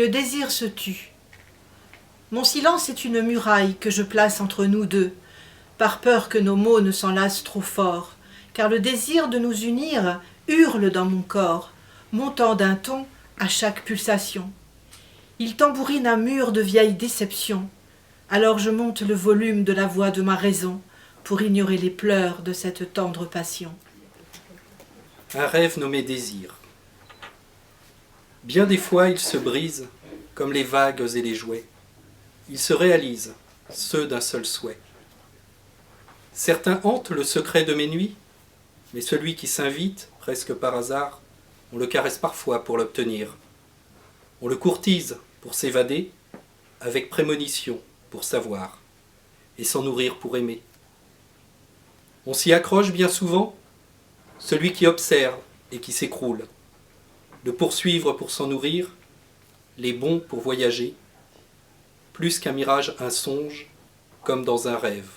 le désir se tut. Mon silence est une muraille que je place entre nous deux, par peur que nos mots ne s'enlacent trop fort, car le désir de nous unir hurle dans mon corps, montant d'un ton à chaque pulsation. Il tambourine un mur de vieille déception, alors je monte le volume de la voix de ma raison pour ignorer les pleurs de cette tendre passion. Un rêve nommé désir. Bien des fois il se brise comme les vagues et les jouets. Il se réalise, ceux d'un seul souhait. Certains hantent le secret de mes nuits, mais celui qui s'invite, presque par hasard, on le caresse parfois pour l'obtenir. On le courtise pour s'évader, avec prémonition pour savoir, et s'en nourrir pour aimer. On s'y accroche bien souvent, celui qui observe et qui s'écroule, le poursuivre pour s'en nourrir, les bons pour voyager, plus qu'un mirage, un songe, comme dans un rêve.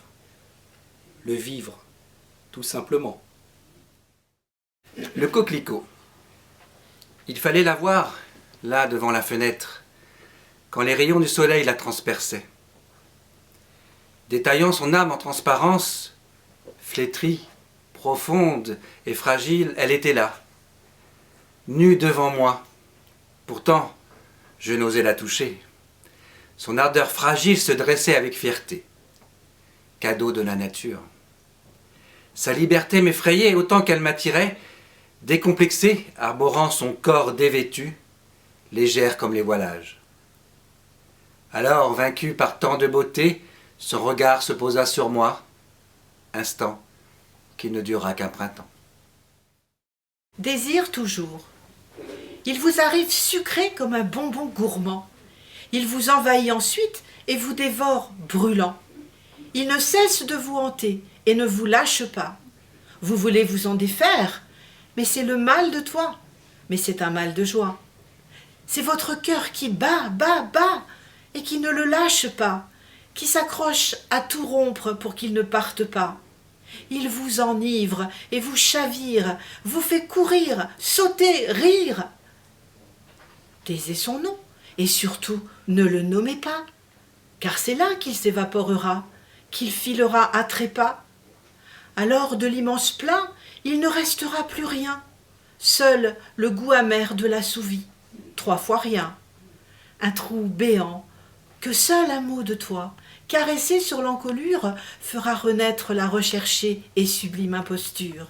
Le vivre, tout simplement. Le coquelicot. Il fallait la voir, là, devant la fenêtre, quand les rayons du soleil la transperçaient. Détaillant son âme en transparence, flétrie, profonde et fragile, elle était là, nue devant moi. Pourtant, je n'osais la toucher. Son ardeur fragile se dressait avec fierté, cadeau de la nature. Sa liberté m'effrayait autant qu'elle m'attirait, décomplexée, arborant son corps dévêtu, légère comme les voilages. Alors, vaincu par tant de beauté, son regard se posa sur moi, instant qui ne dura qu'un printemps. Désir toujours. Il vous arrive sucré comme un bonbon gourmand. Il vous envahit ensuite et vous dévore brûlant. Il ne cesse de vous hanter et ne vous lâche pas. Vous voulez vous en défaire, mais c'est le mal de toi, mais c'est un mal de joie. C'est votre cœur qui bat, bat, bat, et qui ne le lâche pas, qui s'accroche à tout rompre pour qu'il ne parte pas. Il vous enivre et vous chavire, vous fait courir, sauter, rire. Taisez son nom, et surtout ne le nommez pas, car c'est là qu'il s'évaporera, qu'il filera à trépas. Alors de l'immense plat, il ne restera plus rien, seul le goût amer de l'assouvie, 3 fois rien. Un trou béant, que seul un mot de toi, caressé sur l'encolure, fera renaître la recherchée et sublime imposture.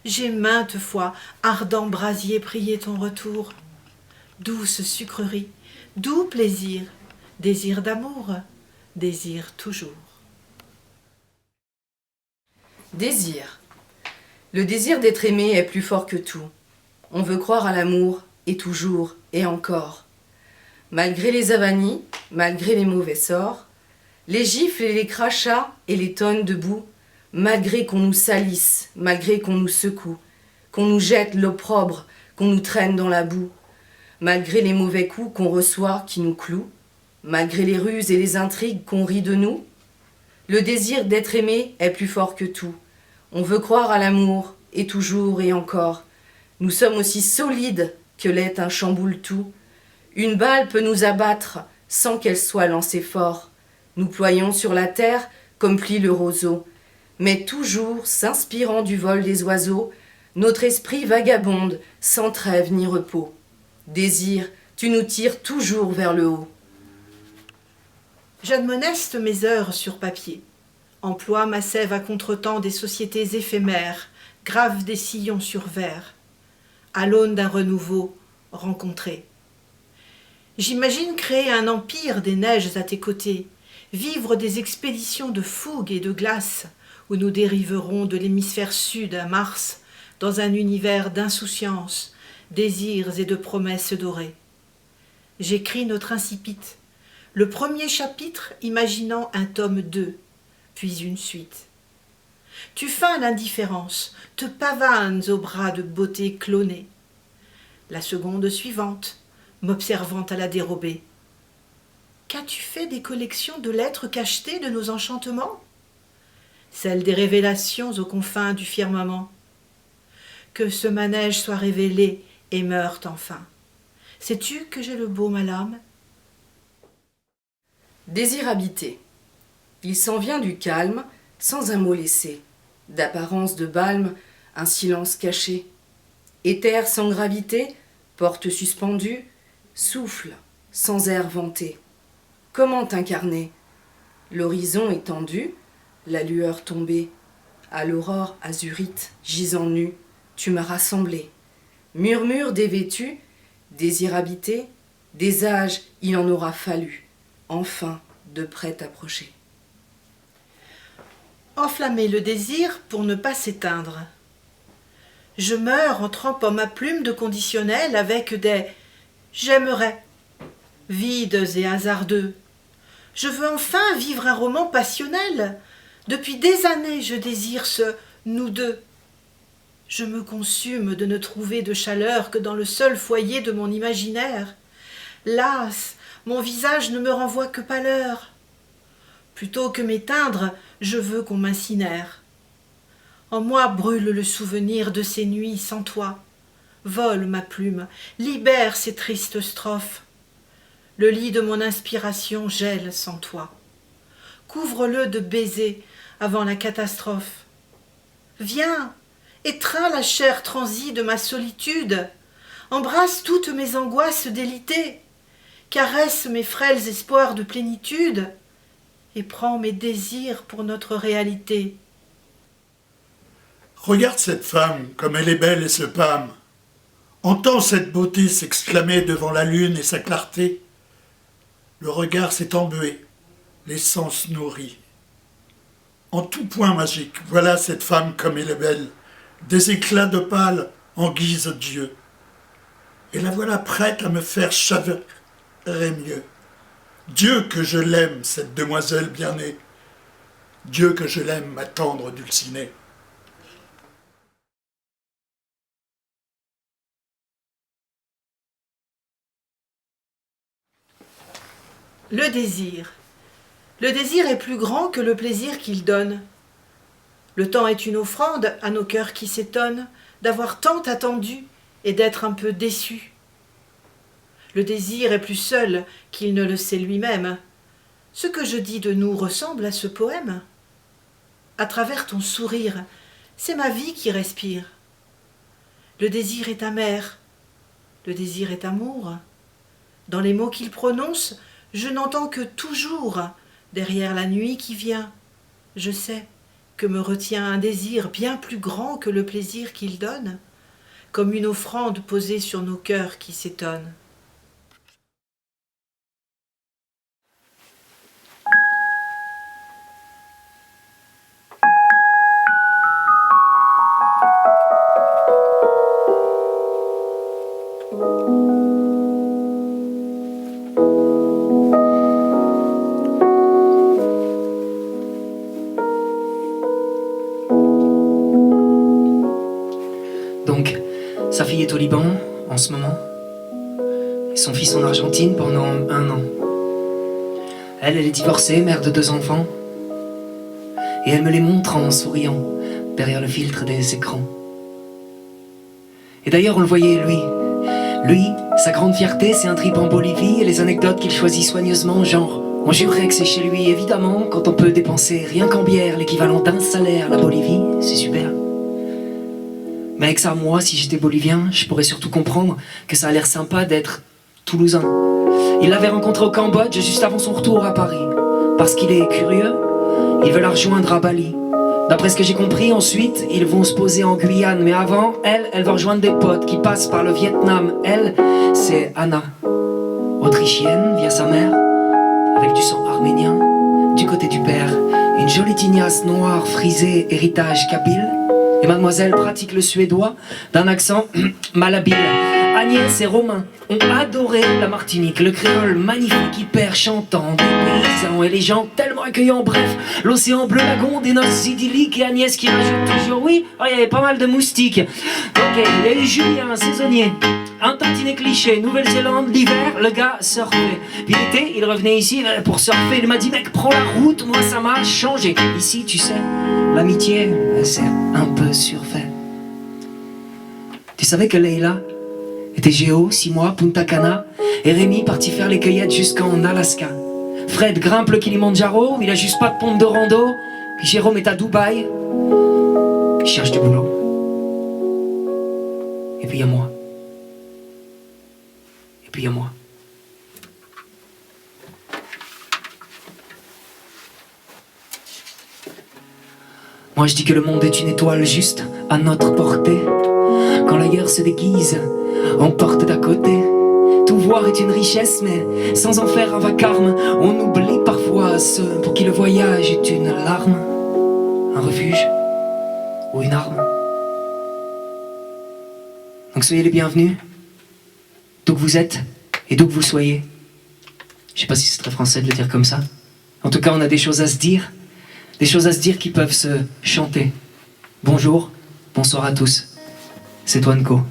J'ai maintes fois, ardent brasier, prié ton retour. Douce sucrerie, doux plaisir, désir d'amour, désir toujours. Désir. Le désir d'être aimé est plus fort que tout. On veut croire à l'amour, et toujours, et encore. Malgré les avanies, malgré les mauvais sorts, les gifles et les crachats et les tonnes de boue, malgré qu'on nous salisse, malgré qu'on nous secoue, qu'on nous jette l'opprobre, qu'on nous traîne dans la boue, malgré les mauvais coups qu'on reçoit qui nous clouent, malgré les ruses et les intrigues qu'on rit de nous, le désir d'être aimé est plus fort que tout. On veut croire à l'amour, et toujours et encore. Nous sommes aussi solides que l'est un chamboule-tout. Une balle peut nous abattre sans qu'elle soit lancée fort. Nous ployons sur la terre comme plie le roseau. Mais toujours, s'inspirant du vol des oiseaux, notre esprit vagabonde sans trêve ni repos. Désir, tu nous tires toujours vers le haut. J'admoneste mes heures sur papier, emploie ma sève à contretemps des sociétés éphémères, grave des sillons sur verre, à l'aune d'un renouveau rencontré. J'imagine créer un empire des neiges à tes côtés, vivre des expéditions de fougue et de glace, où nous dériverons de l'hémisphère sud à Mars, dans un univers d'insouciance, désirs et de promesses dorées. J'écris notre incipit, le premier chapitre imaginant un tome 2, puis une suite. Tu feins l'indifférence, te pavanes aux bras de beauté clonée. La seconde suivante, m'observant à la dérobée. Qu'as-tu fait des collections de lettres cachetées de nos enchantements? Celles des révélations aux confins du firmament. Que ce manège soit révélé et meure enfin. Sais-tu que j'ai le baume à l'âme? Désir habité. Il s'en vient du calme, sans un mot laissé, d'apparence de balme, un silence caché. Éther sans gravité, porte suspendue, souffle, sans air vanté. Comment t'incarner? L'horizon étendu, la lueur tombée, à l'aurore azurite, gisant nu, tu m'as rassemblé. Murmure dévêtu, désir habité, des âges il en aura fallu, enfin de près t'approcher. Enflammer le désir pour ne pas s'éteindre. Je meurs en trempant ma plume de conditionnel avec des « j'aimerais » vides et hasardeux. Je veux enfin vivre un roman passionnel. Depuis des années, je désire ce « nous deux ». Je me consume de ne trouver de chaleur que dans le seul foyer de mon imaginaire. Las, mon visage ne me renvoie que pâleur. Plutôt que m'éteindre, je veux qu'on m'incinère. En moi brûle le souvenir de ces nuits sans toi. Vole ma plume, libère ces tristes strophes. Le lit de mon inspiration gèle sans toi. Couvre-le de baisers avant la catastrophe. Viens, étreins la chair transie de ma solitude. Embrasse toutes mes angoisses délitées. Caresse mes frêles espoirs de plénitude. Et prends mes désirs pour notre réalité. Regarde cette femme, comme elle est belle et se pâme. Entends cette beauté s'exclamer devant la lune et sa clarté. Le regard s'est embué, les sens nourris. En tout point magique, voilà cette femme comme elle est belle, des éclats d'opale en guise de Dieu. Et la voilà prête à me faire chavrer mieux. Dieu que je l'aime, cette demoiselle bien née. Dieu que je l'aime, ma tendre Dulcinée. Le désir. Le désir est plus grand que le plaisir qu'il donne. Le temps est une offrande à nos cœurs qui s'étonnent d'avoir tant attendu et d'être un peu déçus. Le désir est plus seul qu'il ne le sait lui-même. Ce que je dis de nous ressemble à ce poème. À travers ton sourire, c'est ma vie qui respire. Le désir est amer, le désir est amour. Dans les mots qu'il prononce, je n'entends que toujours, derrière la nuit qui vient. Je sais que me retient un désir bien plus grand que le plaisir qu'il donne, comme une offrande posée sur nos cœurs qui s'étonnent. Donc, sa fille est au Liban en ce moment, et son fils en Argentine pendant 1 an. Elle est divorcée, mère de 2 enfants, et elle me les montre en souriant, derrière le filtre des écrans. Et d'ailleurs, on le voyait, lui, sa grande fierté, c'est un trip en Bolivie, et les anecdotes qu'il choisit soigneusement, genre, on jurerait que c'est chez lui, évidemment, quand on peut dépenser rien qu'en bière l'équivalent d'un salaire, la Bolivie, c'est super. Mais avec ça, moi, si j'étais bolivien, je pourrais surtout comprendre que ça a l'air sympa d'être toulousain. Il l'avait rencontré au Cambodge juste avant son retour à Paris. Parce qu'il est curieux, il veut la rejoindre à Bali. D'après ce que j'ai compris, ensuite, ils vont se poser en Guyane. Mais avant, elle va rejoindre des potes qui passent par le Vietnam. Elle, c'est Anna, autrichienne via sa mère, avec du sang arménien, du côté du père. Une jolie tignasse noire frisée, héritage kabyle. Et mademoiselle pratique le suédois d'un accent malhabile. Agnès et Romain ont adoré la Martinique, le créole magnifique, hyper chantant, des paysans et les gens tellement accueillants. Bref, l'océan bleu lagon, des noces idylliques, et Agnès qui rajoute toujours oui, oh, il y avait pas mal de moustiques. Ok, il y a eu Julien, saisonnier, un tantinet cliché, Nouvelle-Zélande, l'hiver, le gars surfait. Puis l'été, il revenait ici pour surfer, il m'a dit mec, prends la route, moi ça m'a changé. Ici, tu sais, l'amitié, c'est un peu surfait. Tu savais que Leïla était Géo, 6 mois, Punta Cana, et Rémi parti faire les cueillettes jusqu'en Alaska. Fred grimpe le Kilimandjaro, il a juste pas de pompe de rando, puis Jérôme est à Dubaï, il cherche du boulot. Et puis il y a moi. Et puis il y a moi. Moi je dis que le monde est une étoile juste à notre portée. Quand l'ailleurs se déguise en porte d'à côté. Tout voir est une richesse mais sans en faire un vacarme. On oublie parfois ceux pour qui le voyage est une larme, un refuge ou une arme. Donc soyez les bienvenus, d'où que vous êtes et d'où que vous soyez. Je sais pas si c'est très français de le dire comme ça. En tout cas on a des choses à se dire. Des choses à se dire qui peuvent se chanter. Bonjour, bonsoir à tous. C'est toi Nko.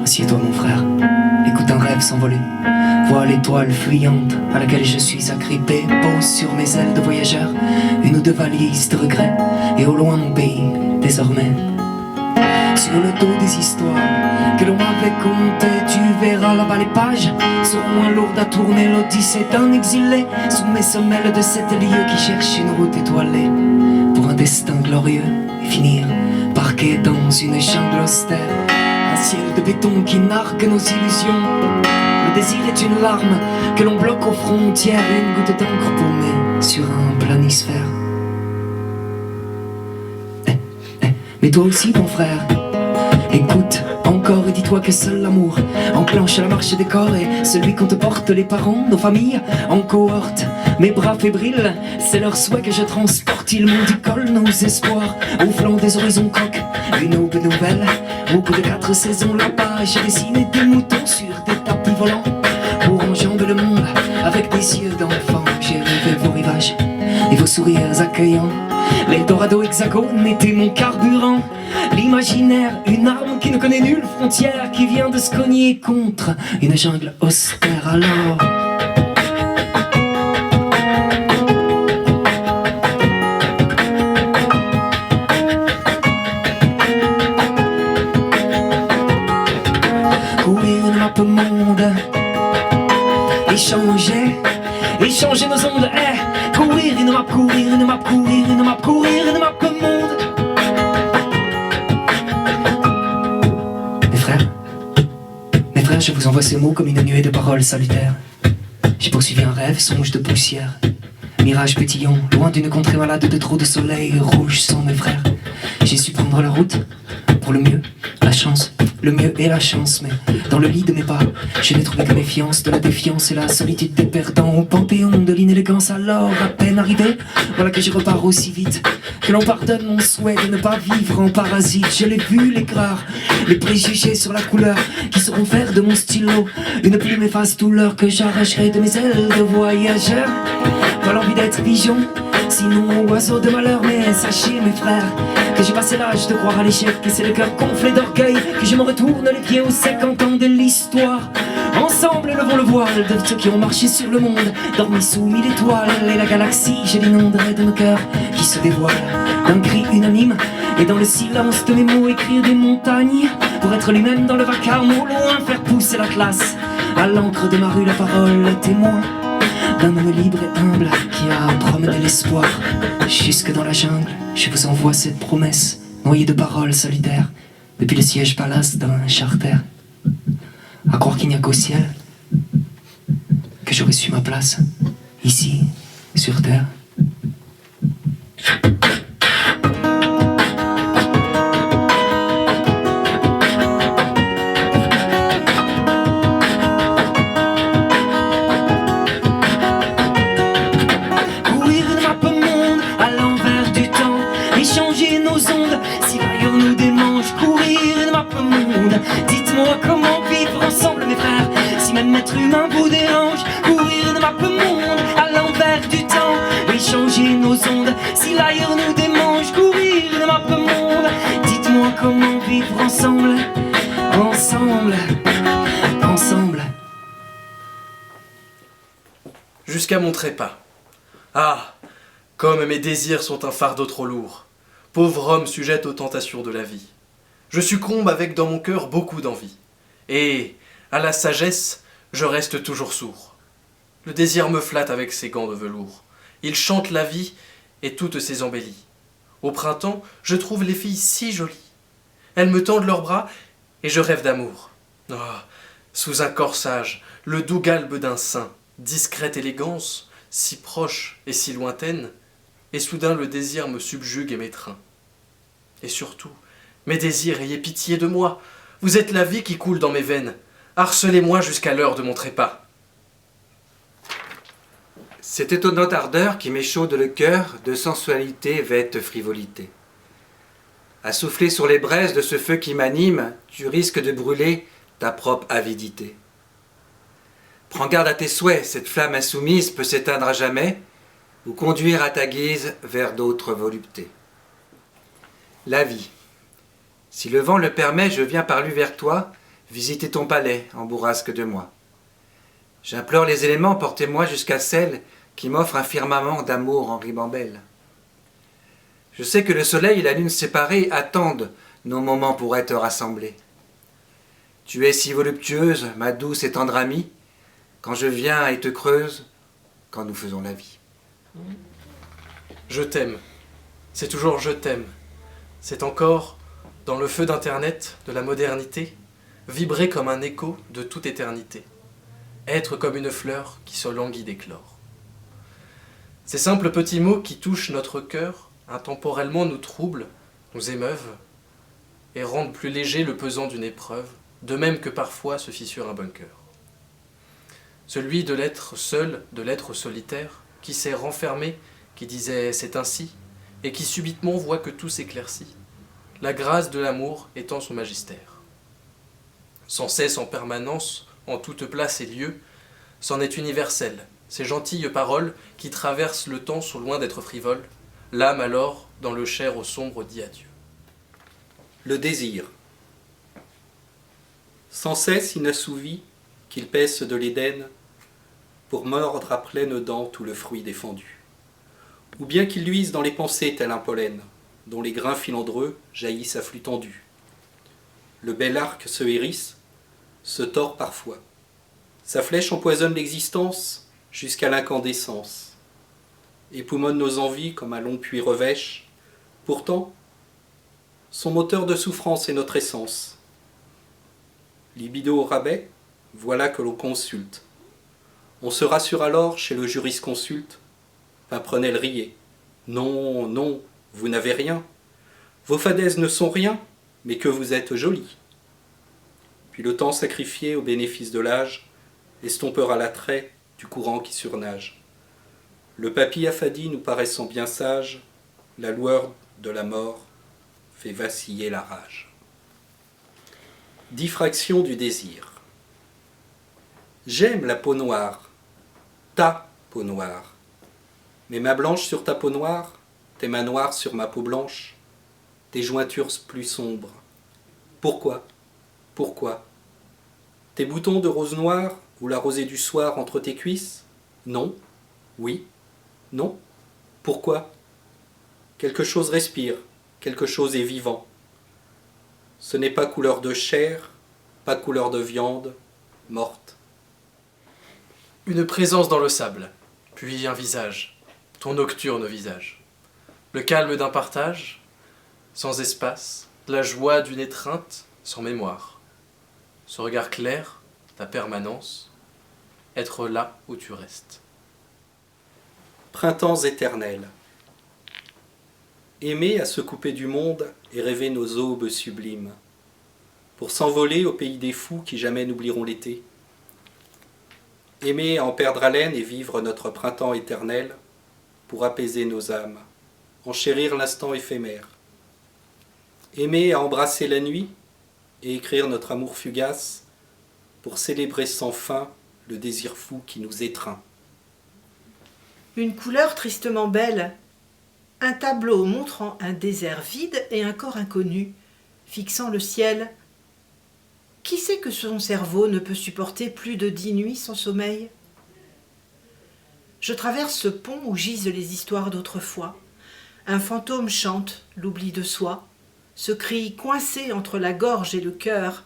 Assieds-toi mon frère, écoute un rêve s'envoler. Vois l'étoile fuyante à laquelle je suis agrippé. Pose sur mes ailes de voyageur une ou deux valises de regrets. Et au loin mon pays, désormais. Sur le dos des histoires que l'on m'avait contées, tu verras là-bas les pages seront moins lourdes à tourner. L'odyssée d'un exilé sous mes semelles de 7 lieux qui cherche une route étoilée pour un destin glorieux et finir parqué dans une jungle austère. Un ciel de béton qui nargue nos illusions. Le désir est une larme que l'on bloque aux frontières et une goutte d'encre paumée sur un planisphère. Mais toi aussi mon frère, écoute encore et dis-toi que seul l'amour enclenche la marche des corps. Et celui qu'on te porte les parents, nos familles en cohorte. Mes bras fébriles, c'est leur souhait que je transporte. Ils m'endicolent nos espoirs au flanc des horizons croques. Une aube nouvelle, au bout de 4 saisons là-bas, j'ai dessiné des moutons sur des tapis volants pour enjamber le monde avec des yeux d'enfant. J'ai rêvé vos rivages et vos sourires accueillants. L'Eldorado hexagone était mon carburant. L'imaginaire, une arme qui ne connaît nulle frontière, qui vient de se cogner contre une jungle austère. Alors courir une map monde, échanger nos ondes, courir une map, courir une map, courir une map, courir une map monde. Mes frères, je vous envoie ces mots comme une nuée de paroles salutaires. J'ai poursuivi un rêve, songe de poussière, mirage pétillant, loin d'une contrée malade de trop de soleil rouge sans mes frères. J'ai su prendre la route pour le mieux, la chance, le mieux et la chance. Mais dans le lit de mes pas, je n'ai trouvé que méfiance, de la défiance et la solitude des perdants au panthéon de l'inélégance. Alors, à peine arrivé, voilà que je repars aussi vite que l'on pardonne mon souhait de ne pas vivre en parasite. Je l'ai vu, l'écart, les préjugés sur la couleur qui sauront faire de mon stylo une plume efface douleur que j'arracherai de mes ailes de voyageur. Pas l'envie d'être pigeon, sinon oiseau de malheur. Mais sachez mes frères que j'ai passé l'âge de croire à l'échec, et c'est le cœur gonflé d'orgueil que je me retourne les pieds au sec en temps de l'histoire. Ensemble levons le voile de ceux qui ont marché sur le monde, dormi sous 1000 étoiles, et la galaxie je l'inonderai de nos cœurs qui se dévoilent d'un cri unanime. Et dans le silence de mes mots écrire des montagnes pour être lui-même dans le vacarme, au loin faire pousser la classe à l'encre de ma rue la parole témoin d'un homme libre et humble qui a promené l'espoir jusque dans la jungle. Je vous envoie cette promesse noyée de paroles solitaires depuis le siège palace d'un charter. À croire qu'il n'y a qu'au ciel que j'aurais su ma place ici sur terre. Dites-moi comment vivre ensemble mes frères, si même être humain vous dérange. Courir comment vivre ensemble, ensemble, ensemble. Jusqu'à mon trépas. Ah, comme mes désirs sont un fardeau trop lourd. Pauvre homme sujette aux tentations de la vie. Je succombe avec dans mon cœur beaucoup d'envie. Et, à la sagesse, je reste toujours sourd. Le désir me flatte avec ses gants de velours. Il chante la vie et toutes ses embellies. Au printemps, je trouve les filles si jolies. Elles me tendent leurs bras et je rêve d'amour. Ah, sous un corsage, le doux galbe d'un sein, discrète élégance, si proche et si lointaine, et soudain le désir me subjugue et m'étreint. Et surtout, mes désirs, ayez pitié de moi. Vous êtes la vie qui coule dans mes veines. Harcelez-moi jusqu'à l'heure de mon trépas. Cette étonnante ardeur qui m'échaude le cœur de sensualité vête frivolité. À souffler sur les braises de ce feu qui m'anime, tu risques de brûler ta propre avidité. Prends garde à tes souhaits, cette flamme insoumise peut s'éteindre à jamais ou conduire à ta guise vers d'autres voluptés. La vie. Si le vent le permet, je viens par lui vers toi, visiter ton palais en bourrasque de moi. J'implore les éléments, portez-moi jusqu'à celle qui m'offre un firmament d'amour en ribambelle. Je sais que le soleil et la lune séparés attendent nos moments pour être rassemblés. Tu es si voluptueuse, ma douce et tendre amie, quand je viens et te creuse, quand nous faisons la vie. Je t'aime. C'est toujours je t'aime. C'est encore, dans le feu d'Internet, de la modernité, vibrer comme un écho de toute éternité. Être comme une fleur qui se languit d'éclore. Ces simples petits mots qui touchent notre cœur, intemporellement nous troublent, nous émeuvent, et rendent plus léger le pesant d'une épreuve, de même que parfois se fissure un bunker. Celui de l'être seul, de l'être solitaire, qui s'est renfermé, qui disait « c'est ainsi », et qui subitement voit que tout s'éclaircit, la grâce de l'amour étant son magistère. Sans cesse en permanence, en toute place et lieu, c'en est universel, ces gentilles paroles qui traversent le temps sont loin d'être frivoles, l'âme alors, dans le cher au sombre, dit adieu. Le désir. Sans cesse inassouvi, qu'il pèse de l'Éden, pour mordre à pleines dents tout le fruit défendu. Ou bien qu'il luise dans les pensées tel un pollen, dont les grains filandreux jaillissent à flux tendu. Le bel arc se hérisse, se tord parfois. Sa flèche empoisonne l'existence jusqu'à l'incandescence. Époumonne nos envies comme un long puits revêche. Pourtant, son moteur de souffrance est notre essence. Libido au rabais, voilà que l'on consulte. On se rassure alors chez le jurisconsulte. Pimprenel riait. Non, non, vous n'avez rien. Vos fadaises ne sont rien, mais que vous êtes jolie. Puis le temps sacrifié au bénéfice de l'âge estompera l'attrait du courant qui surnage. Le papy affadi nous paraissant bien sage, la lueur de la mort fait vaciller la rage. Diffraction du désir. J'aime la peau noire, ta peau noire. Mais ma blanche sur ta peau noire, tes mains noires sur ma peau blanche, tes jointures plus sombres. Pourquoi? Pourquoi? Tes boutons de rose noire ou la rosée du soir entre tes cuisses? Non. Oui. Non. Pourquoi? Quelque chose respire, quelque chose est vivant. Ce n'est pas couleur de chair, pas couleur de viande, morte. Une présence dans le sable, puis un visage, ton nocturne visage. Le calme d'un partage, sans espace, la joie d'une étreinte, sans mémoire. Ce regard clair, ta permanence, être là où tu restes. Printemps éternels. Aimer à se couper du monde et rêver nos aubes sublimes, pour s'envoler au pays des fous qui jamais n'oublieront l'été. Aimer à en perdre haleine et vivre notre printemps éternel, pour apaiser nos âmes, enchérir l'instant éphémère. Aimer à embrasser la nuit et écrire notre amour fugace, pour célébrer sans fin le désir fou qui nous étreint. Une couleur tristement belle, un tableau montrant un désert vide et un corps inconnu, fixant le ciel. Qui sait que son cerveau ne peut supporter plus de 10 nuits sans sommeil? Je traverse ce pont où gisent les histoires d'autrefois. Un fantôme chante l'oubli de soi, ce cri coincé entre la gorge et le cœur,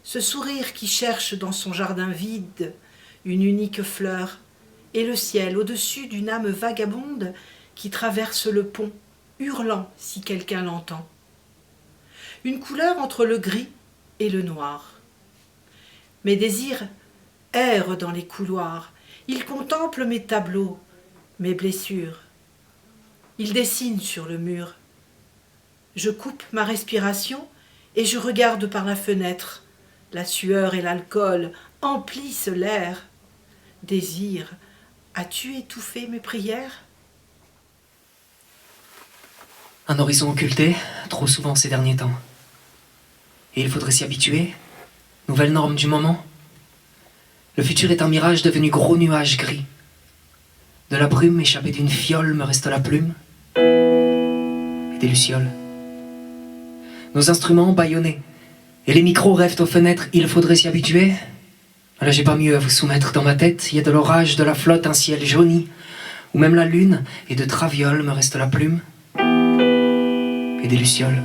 ce sourire qui cherche dans son jardin vide une unique fleur, et le ciel au-dessus d'une âme vagabonde qui traverse le pont, hurlant si quelqu'un l'entend. Une couleur entre le gris et le noir. Mes désirs errent dans les couloirs, ils contemplent mes tableaux, mes blessures. Ils dessinent sur le mur. Je coupe ma respiration et je regarde par la fenêtre. La sueur et l'alcool emplissent l'air. Désir, as-tu étouffé mes prières? Un horizon occulté, trop souvent ces derniers temps. Et il faudrait s'y habituer. Nouvelle norme du moment. Le futur est un mirage devenu gros nuage gris. De la brume échappée d'une fiole me reste la plume et des lucioles. Nos instruments bâillonnés et les micros rêvent aux fenêtres, il faudrait s'y habituer. Là j'ai pas mieux à vous soumettre dans ma tête, il y a de l'orage, de la flotte, un ciel jauni, où même la lune et de traviole me reste la plume et des lucioles.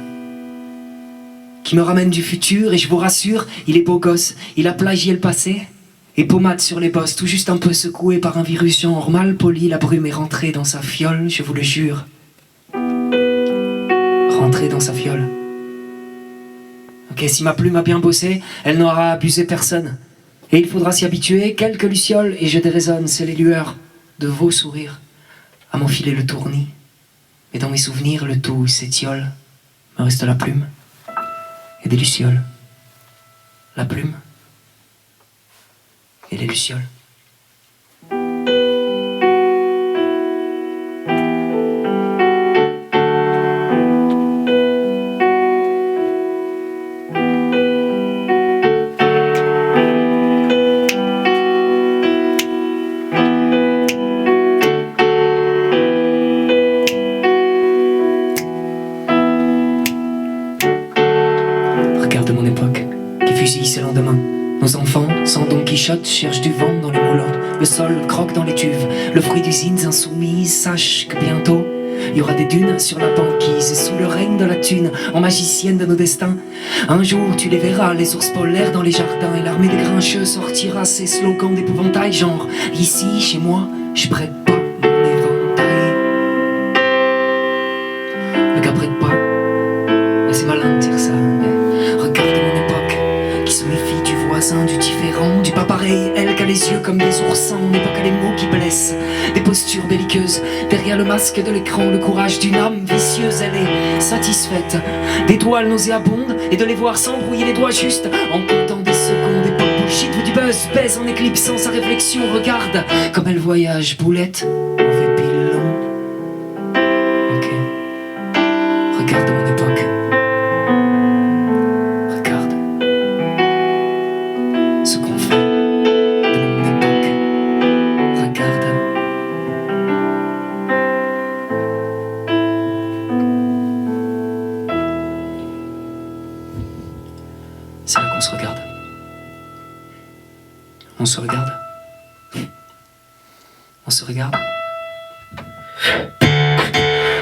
Qui me ramène du futur et je vous rassure, il est beau gosse, il a plagié le passé. Et pommade sur les bosses, tout juste un peu secoué par un virus genre mal poli, la brume est rentrée dans sa fiole, je vous le jure. Rentrée dans sa fiole. Ok, si ma plume a bien bossé, elle n'aura abusé personne. Et il faudra s'y habituer, quelques lucioles, et je déraisonne, c'est les lueurs de vos sourires, à m'enfiler le tournis. Mais dans mes souvenirs, le tout s'étiole, me reste la plume et des lucioles. La plume et les lucioles. Regarde mon époque, qui fusille ses lendemains. Nos enfants, sans Don Quichotte, cherchent du vent dans les moulins. Le sol croque dans les tuves, le fruit d'usines insoumises. Sache que bientôt, il y aura des dunes sur la banquise. Sous le règne de la thune, en magicienne de nos destins. Un jour, tu les verras, les ours polaires dans les jardins. Et l'armée des grincheux sortira ses slogans d'épouvantail. Genre, ici, chez moi, je prête pas mon éventail. Le gars prête pas. Mais c'est malin de dire ça, mais regarde mon époque, qui se méfie du voisin, du différent, du pas pareil. Elle qui a les yeux comme des oursins, on n'est pas qu'à les mots qui blessent. Des postures belliqueuses, derrière le masque de l'écran, le courage d'une âme vicieuse. Elle est satisfaite des toiles nauséabondes et de les voir s'embrouiller les doigts juste en comptant des secondes. Et pas bullshit ou du buzz, baise en éclipsant sa réflexion. Regarde comme elle voyage, boulette, mauvais pilon. Ok, regarde mon époque. Regarde ce qu'on fait de mon époque. Regarde. C'est là qu'on se regarde. On se regarde. On se regarde.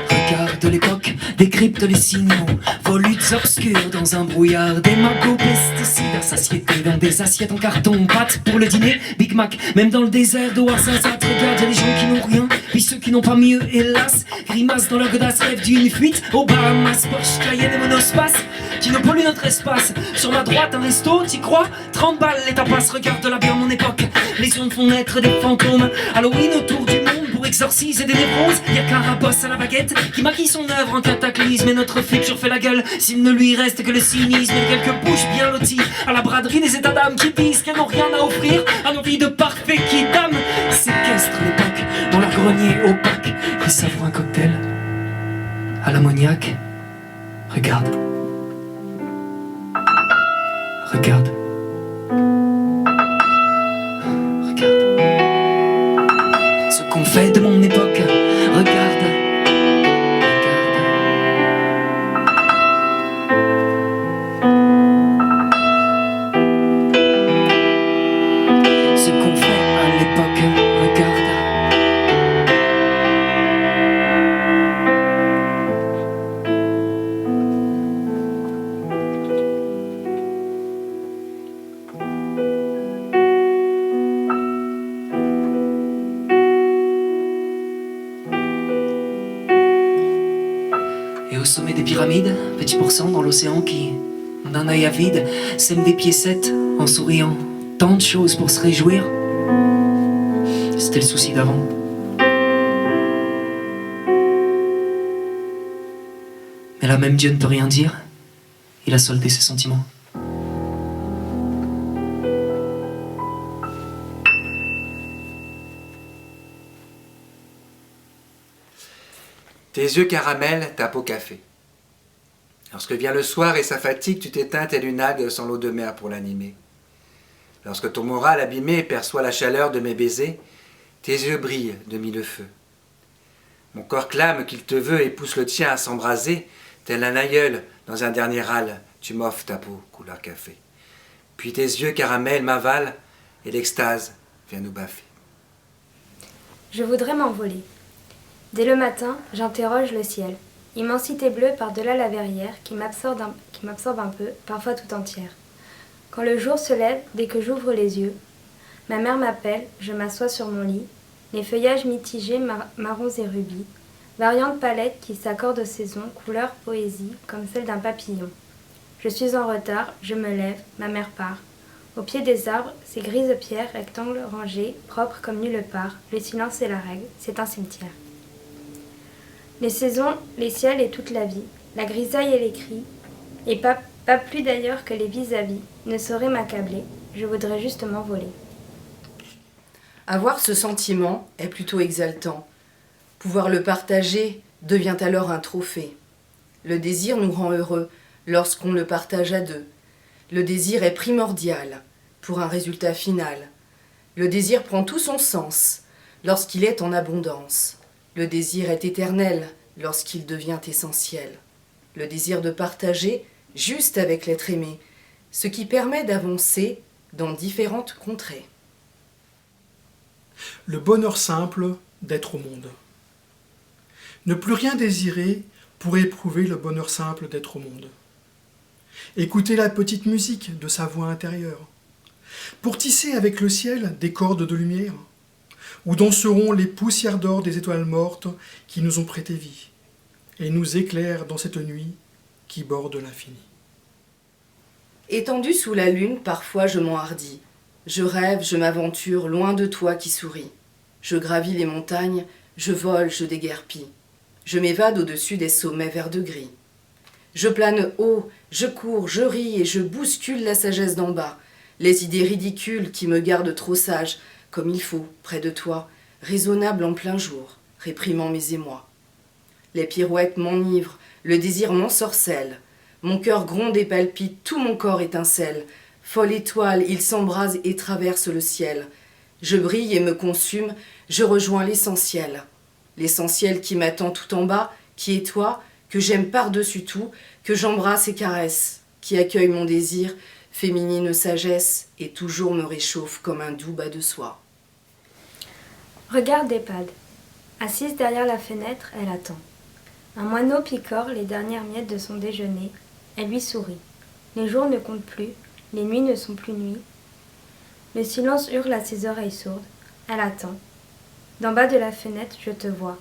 Regarde l'époque, décrypte les signaux, volutes obscures dans un brouillard, des magots pesticides à satiété dans des assiettes en carton, pâtes pour le dîner, Big Mac, même dans le désert d'Oarzazate. Regarde, y'a des gens qui n'ont rien, puis ceux qui n'ont pas mieux, hélas, grimace dans leur godasse, rêve d'une fuite aux Bahamas, Porsche, Cayenne et monospace, qui ne polluent notre espace. Sur ma droite, un resto, t'y crois? 30 balles les tapas, regarde la bien mon époque, les ondes font naître des fantômes, Halloween autour du monde pour exorciser des névroses. Y'a Carabosse à la baguette qui maquille son œuvre en cataclysme, et notre futur fait la gueule s'il ne lui reste que le cynisme et quelques bouches bien loties à la braderie des états d'âme qui disent qu'elles n'ont rien à offrir à nos vies de parfaits qui dame séquestrent l'époque dans leur grenier opaque et savourent un cocktail à l'ammoniaque. Regarde. Regarde. Regarde. Ce qu'on fait de mon époque. Regarde. Regarde. sommet des pyramides, petit pourcent dans l'océan qui, d'un œil avide, sème des piécettes en souriant. Tant de choses pour se réjouir. C'était le souci d'avant. Mais là même Dieu ne peut rien dire. Il a soldé ses sentiments. Tes yeux caramel tapent au café. Lorsque vient le soir et sa fatigue, tu t'éteins tel une algue sans l'eau de mer pour l'animer. Lorsque ton moral abîmé perçoit la chaleur de mes baisers, tes yeux brillent de mille feux. Mon corps clame qu'il te veut et pousse le tien à s'embraser, tel un aïeul dans un dernier râle, tu m'offres ta peau couleur café. Puis tes yeux caramel m'avalent et l'extase vient nous baffer. Je voudrais m'envoler. Dès le matin, j'interroge le ciel. Immensité bleue par-delà la verrière qui m'absorbe un peu, parfois tout entière. Quand le jour se lève, dès que j'ouvre les yeux, ma mère m'appelle, je m'assois sur mon lit, les feuillages mitigés, marrons et rubis, variantes palettes qui s'accordent aux saisons, couleur poésie, comme celle d'un papillon. Je suis en retard, je me lève, ma mère part. Au pied des arbres, ces grises pierres, rectangles rangés, propres comme nulle part, le silence est la règle, c'est un cimetière. Les saisons, les ciels et toute la vie, la grisaille et les cris, et pas plus d'ailleurs que les vis-à-vis, ne sauraient m'accabler, je voudrais juste m'envoler. Avoir ce sentiment est plutôt exaltant. Pouvoir le partager devient alors un trophée. Le désir nous rend heureux lorsqu'on le partage à deux. Le désir est primordial pour un résultat final. Le désir prend tout son sens lorsqu'il est en abondance. Le désir est éternel lorsqu'il devient essentiel. Le désir de partager juste avec l'être aimé, ce qui permet d'avancer dans différentes contrées. Le bonheur simple d'être au monde. Ne plus rien désirer pour éprouver le bonheur simple d'être au monde. Écouter la petite musique de sa voix intérieure, pour tisser avec le ciel des cordes de lumière, où danseront les poussières d'or des étoiles mortes qui nous ont prêté vie, et nous éclairent dans cette nuit qui borde l'infini. Étendu sous la lune, parfois je m'enhardis. Je rêve, je m'aventure, loin de toi qui souris. Je gravis les montagnes, je vole, je déguerpis. Je m'évade au-dessus des sommets verts de gris. Je plane haut, je cours, je ris et je bouscule la sagesse d'en bas. Les idées ridicules qui me gardent trop sage, comme il faut, près de toi, raisonnable en plein jour, réprimant mes émois. Les pirouettes m'enivrent, le désir m'ensorcelle. Mon cœur gronde et palpite, tout mon corps étincelle. Folle étoile, il s'embrase et traverse le ciel. Je brille et me consume, je rejoins l'essentiel. L'essentiel qui m'attend tout en bas, qui est toi, que j'aime par-dessus tout, que j'embrasse et caresse, qui accueille mon désir, féminine sagesse, et toujours me réchauffe comme un doux bas de soie. Regarde Epad. Assise derrière la fenêtre, elle attend. Un moineau picore les dernières miettes de son déjeuner. Elle lui sourit. Les jours ne comptent plus, les nuits ne sont plus nuits. Le silence hurle à ses oreilles sourdes. Elle attend. D'en bas de la fenêtre, je te vois.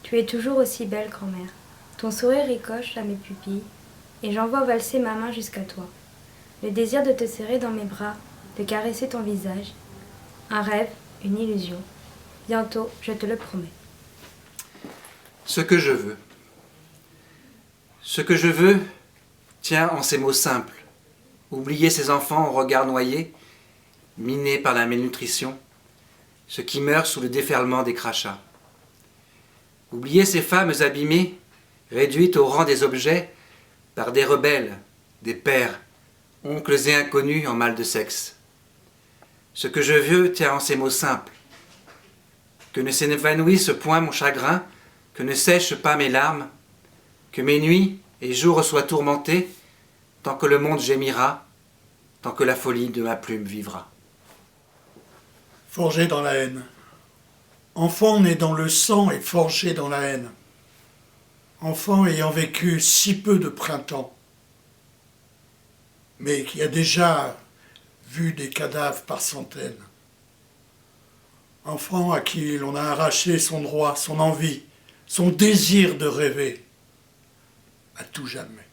Tu es toujours aussi belle, grand-mère. Ton sourire ricoche à mes pupilles, et j'envoie valser ma main jusqu'à toi. Le désir de te serrer dans mes bras, de caresser ton visage. Un rêve, une illusion. Bientôt, je te le promets. Ce que je veux. Ce que je veux tient en ces mots simples. Oublier ces enfants au regard noyé, minés par la malnutrition, ceux qui meurent sous le déferlement des crachats. Oublier ces femmes abîmées, réduites au rang des objets par des rebelles, des pères, oncles et inconnus en mal de sexe. Ce que je veux tient en ces mots simples. Que ne s'évanouisse point mon chagrin, que ne sèchent pas mes larmes, que mes nuits et jours soient tourmentés, tant que le monde gémira, tant que la folie de ma plume vivra. Forgé dans la haine. Enfant né dans le sang et forgé dans la haine. Enfant ayant vécu si peu de printemps, mais qui a déjà vu des cadavres par centaines. Enfant à qui l'on a arraché son droit, son envie, son désir de rêver. à tout jamais.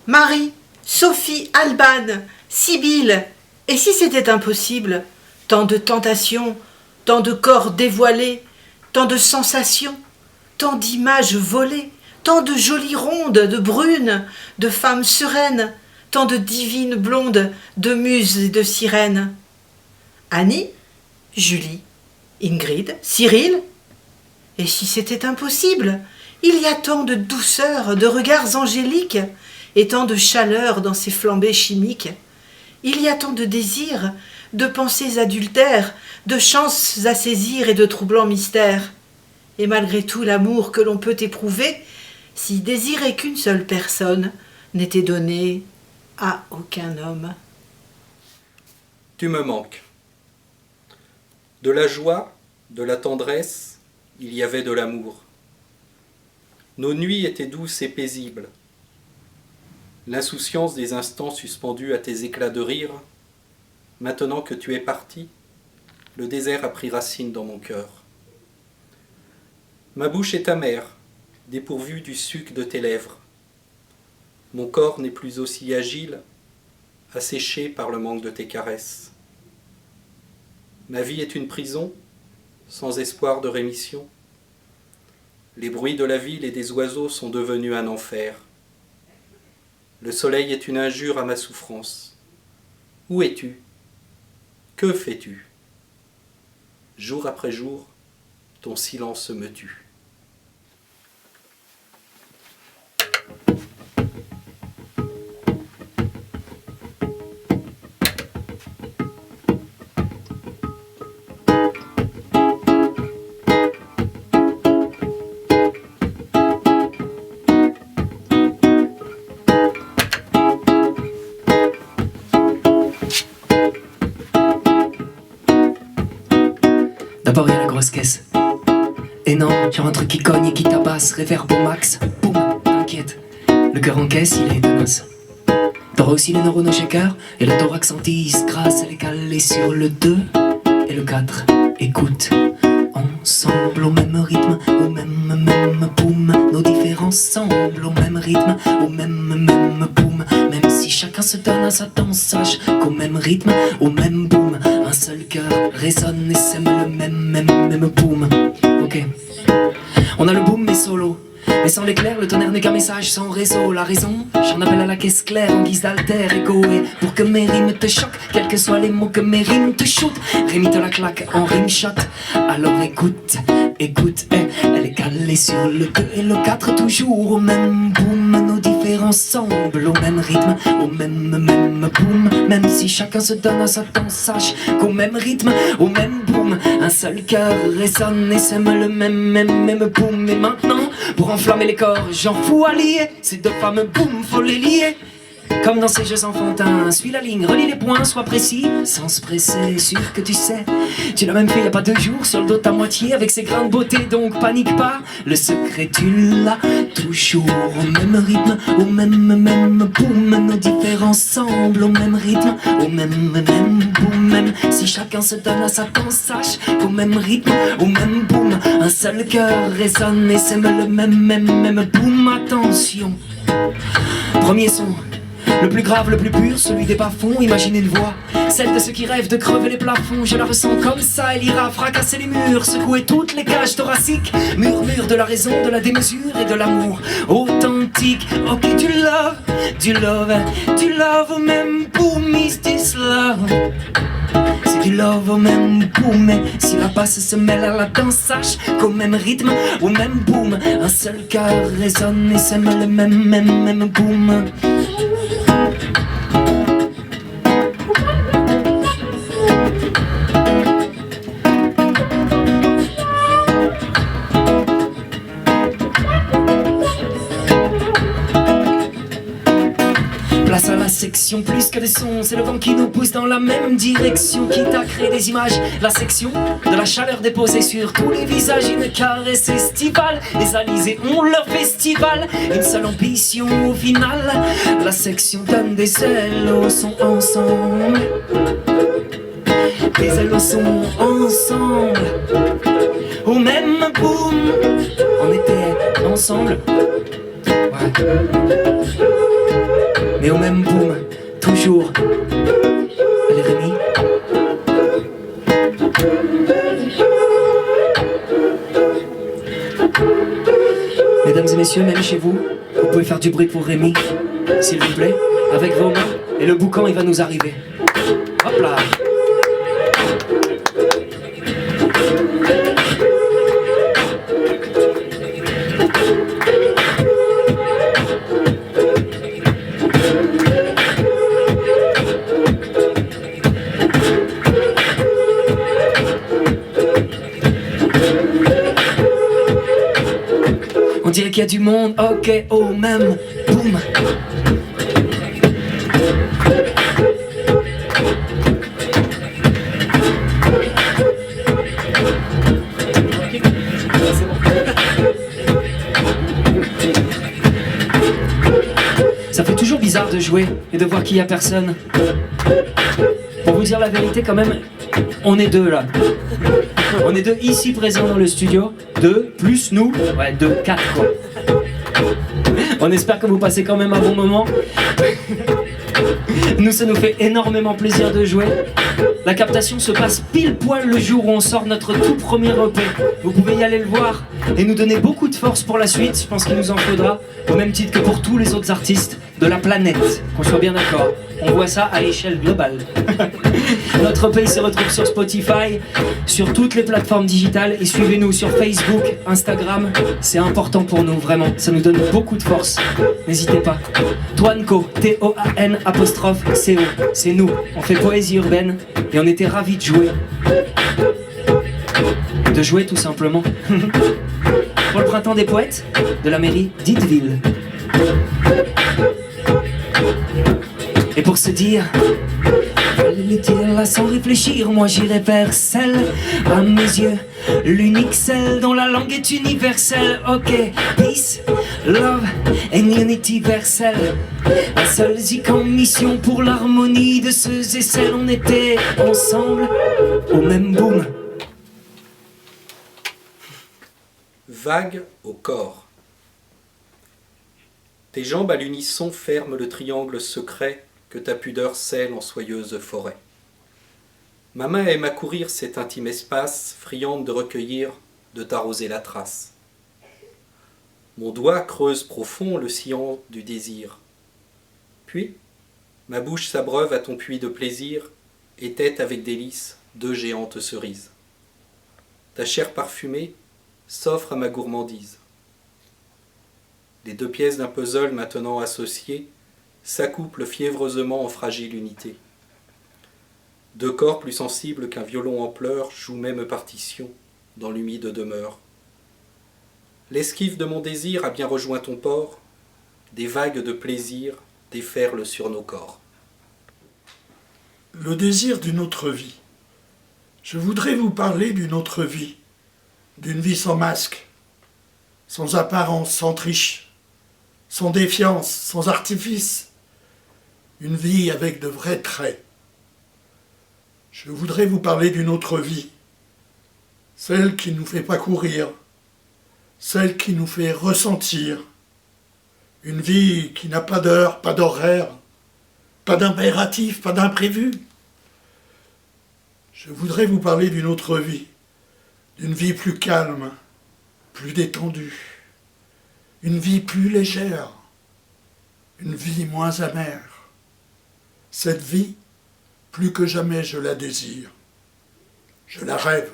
Marie, Sophie, Alban, Sibylle, et si c'était impossible? Tant de tentations, tant de corps dévoilés, tant de sensations, tant d'images volées, tant de jolies rondes, de brunes, de femmes sereines, tant de divines blondes, de muses et de sirènes. Annie, Julie, Ingrid, Cyril. Et si c'était impossible? Il y a tant de douceur, de regards angéliques, et tant de chaleur dans ces flambées chimiques. Il y a tant de désirs, de pensées adultères, de chances à saisir et de troublants mystères. Et malgré tout l'amour que l'on peut éprouver, si désirer qu'une seule personne n'était donné à aucun homme. Tu me manques. De la joie, de la tendresse, il y avait de l'amour. Nos nuits étaient douces et paisibles. L'insouciance des instants suspendus à tes éclats de rire, maintenant que tu es parti, le désert a pris racine dans mon cœur. Ma bouche est amère, dépourvue du suc de tes lèvres. Mon corps n'est plus aussi agile, asséché par le manque de tes caresses. Ma vie est une prison, sans espoir de rémission. Les bruits de la ville et des oiseaux sont devenus un enfer. Le soleil est une injure à ma souffrance. Où es-tu? Que fais-tu? Jour après jour, ton silence me tue. D'abord il y a la grosse caisse. Énorme, genre un truc qui cogne et qui tabasse. Réverb au max, boum, t'inquiète. Le cœur en caisse, il est tenace. T'auras aussi les neurones au shaker et le thorax en tisse. Grâce, elle est calée sur le 2 et le 4. Écoute, ensemble au même rythme, au même boum. Nos différences semblent au même rythme, au même boum. Même si chacun se donne à sa danse, sache qu'au même rythme, au même boum, un seul cœur résonne et sème le même boum. Ok. On a le boom mais solo. Mais sans l'éclair, le tonnerre n'est qu'un message sans réseau. La raison, j'en appelle à la caisse claire en guise d'alter ego. Et pour que mes rimes te choquent, quels que soient les mots que mes rimes te shootent, Rémi te la claque en rime shot. Alors écoute, elle est calée sur le 2 et le 4. Toujours au même boom, nos différences semblent au même rythme, au même boom. Même si chacun se donne à sa danse, sache qu'au même rythme, au même boom, un seul cœur résonne et sème le même boom. Et maintenant, pour enflammer les corps, j'en fous à lier ces deux fameux boum, faut les lier. Comme dans ces jeux enfantins, suis la ligne, relie les points, sois précis, sans se presser, sûr que tu sais. Tu l'as même fait il y a pas 2 jours, sur le dos de ta moitié, avec ses grains de beauté, donc panique pas. Le secret tu l'as, toujours au même rythme, au même boum. Nos différences semblent au même rythme, au même boum. Même si chacun se donne à sa danse, sache qu'au même rythme, au même boum, un seul cœur résonne et sème le même boum. Attention, premier son, le plus grave, le plus pur, celui des bas-fonds. Imaginez une voix, celle de ceux qui rêvent de crever les plafonds. Je la ressens comme ça, elle ira fracasser les murs, secouer toutes les cages thoraciques. Murmure de la raison, de la démesure et de l'amour authentique. Ok, du love au même boom. Is this love? C'est du love au même boom. Mais si la basse se mêle à la danse, sache qu'au même rythme, au même boom, un seul cœur résonne et sème le même boom. Place à la section, plus que des sons, c'est le vent qui nous pousse dans la même direction. Quitte à créer des images, la section de la chaleur déposée sur tous les visages. Une caresse estivale, les alizés ont leur festival. Une seule ambition au final, la section donne des ailes au son ensemble. Des ailes au son ensemble, au même boom. On était ensemble, Mais au même boom, toujours. Allez Rémi. Mesdames et messieurs, même chez vous, vous pouvez faire du bruit pour Rémi, s'il vous plaît, avec vos mains, et le boucan il va nous arriver. Hop là. On dirait qu'il y a du monde, ok, au même boum. Ça fait toujours bizarre de jouer et de voir qu'il n'y a personne. Pour vous dire la vérité quand même, on est deux là. On est deux ici présents dans le studio. 2 plus nous. Ouais, 2, 4 quoi. On espère que vous passez quand même un bon moment. Nous, ça nous fait énormément plaisir de jouer. La captation se passe pile poil le jour où on sort notre tout premier EP. Vous pouvez y aller le voir et nous donner beaucoup de force pour la suite. Je pense qu'il nous en faudra, au même titre que pour tous les autres artistes de la planète. Qu'on soit bien d'accord. On voit ça à échelle globale. Notre EP se retrouve sur Spotify, sur toutes les plateformes digitales et suivez-nous sur Facebook, Instagram. C'est important pour nous, vraiment. Ça nous donne beaucoup de force. N'hésitez pas. Toanco, T-O-A-N apostrophe C-O. C'est nous. On fait poésie urbaine et on était ravis de jouer. De jouer tout simplement. Pour le printemps des poètes de la mairie d'Itteville. Et pour se dire, les dire là sans réfléchir, moi j'irai vers celle, à mes yeux, l'unique celle dont la langue est universelle. Ok, peace, love and unity vers celle, un seul zik en mission pour l'harmonie de ceux et celles. On était ensemble au même boom. Vague au corps. Tes jambes à l'unisson ferment le triangle secret que ta pudeur scelle en soyeuse forêt. Ma main aime accourir cet intime espace, friande de recueillir, de t'arroser la trace. Mon doigt creuse profond le sillon du désir. Puis, ma bouche s'abreuve à ton puits de plaisir et tête avec délice 2 géantes cerises. Ta chair parfumée s'offre à ma gourmandise. Les 2 pièces d'un puzzle maintenant associées s'accouplent fiévreusement en fragile unité. 2 corps plus sensibles qu'un violon en pleurs jouent même partition dans l'humide demeure. L'esquive de mon désir a bien rejoint ton port, des vagues de plaisir déferlent sur nos corps. Le désir d'une autre vie. Je voudrais vous parler d'une autre vie, d'une vie sans masque, sans apparence, sans triche, sans défiance, sans artifice, une vie avec de vrais traits. Je voudrais vous parler d'une autre vie, celle qui ne nous fait pas courir, celle qui nous fait ressentir, une vie qui n'a pas d'heure, pas d'horaire, pas d'impératif, pas d'imprévu. Je voudrais vous parler d'une autre vie, d'une vie plus calme, plus détendue, une vie plus légère, une vie moins amère. Cette vie, plus que jamais je la désire, je la rêve.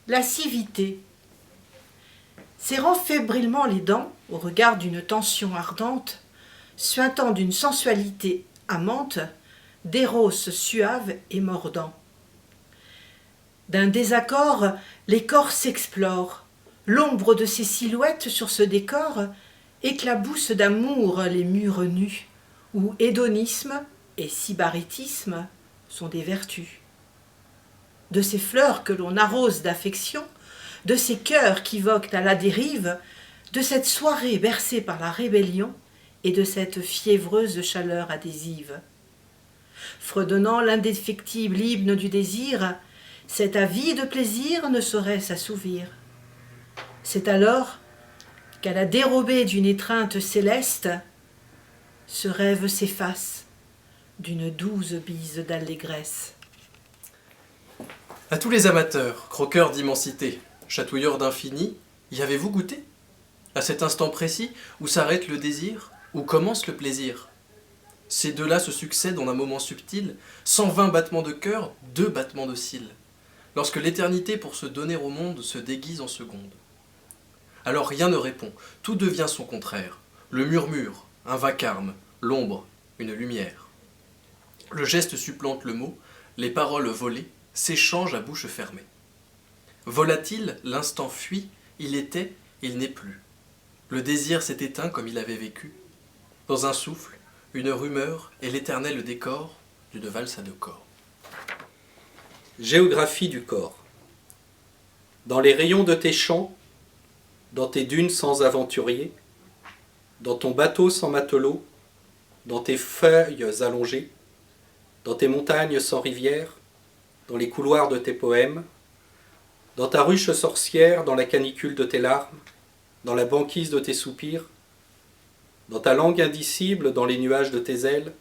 Lascivité. Serrant fébrilement les dents au regard d'une tension ardente, suintant d'une sensualité amante, d'éros suave et mordant. D'un désaccord, les corps s'explorent, l'ombre de ces silhouettes sur ce décor éclabousse d'amour les murs nus, où hédonisme et sybaritisme sont des vertus. De ces fleurs que l'on arrose d'affection, de ces cœurs qui voguent à la dérive, de cette soirée bercée par la rébellion et de cette fiévreuse chaleur adhésive. fredonnant l'indéfectible hymne du désir, cet avide plaisir ne saurait s'assouvir. C'est alors qu'à la dérobée d'une étreinte céleste, ce rêve s'efface d'une douce bise d'allégresse. À tous les amateurs, croqueurs d'immensité, chatouilleurs d'infini, y avez-vous goûté? À cet instant précis où s'arrête le désir, où commence le plaisir. Ces deux-là se succèdent en un moment subtil, 120 battements de cœur, 2 battements de cils, lorsque l'éternité pour se donner au monde se déguise en secondes. Alors rien ne répond, tout devient son contraire, le murmure, un vacarme, l'ombre, une lumière. Le geste supplante le mot, les paroles volées s'échangent à bouche fermée. Volatile, l'instant fuit, il était, il n'est plus. Le désir s'est éteint comme il avait vécu. Dans un souffle, une rumeur et l'éternel décor d'une valse à 2 corps. Géographie du corps. Dans les rayons de tes champs, dans tes dunes sans aventuriers, dans ton bateau sans matelot, dans tes feuilles allongées, dans tes montagnes sans rivière, dans les couloirs de tes poèmes, dans ta ruche sorcière, dans la canicule de tes larmes, dans la banquise de tes soupirs, dans ta langue indicible, dans les nuages de tes ailes,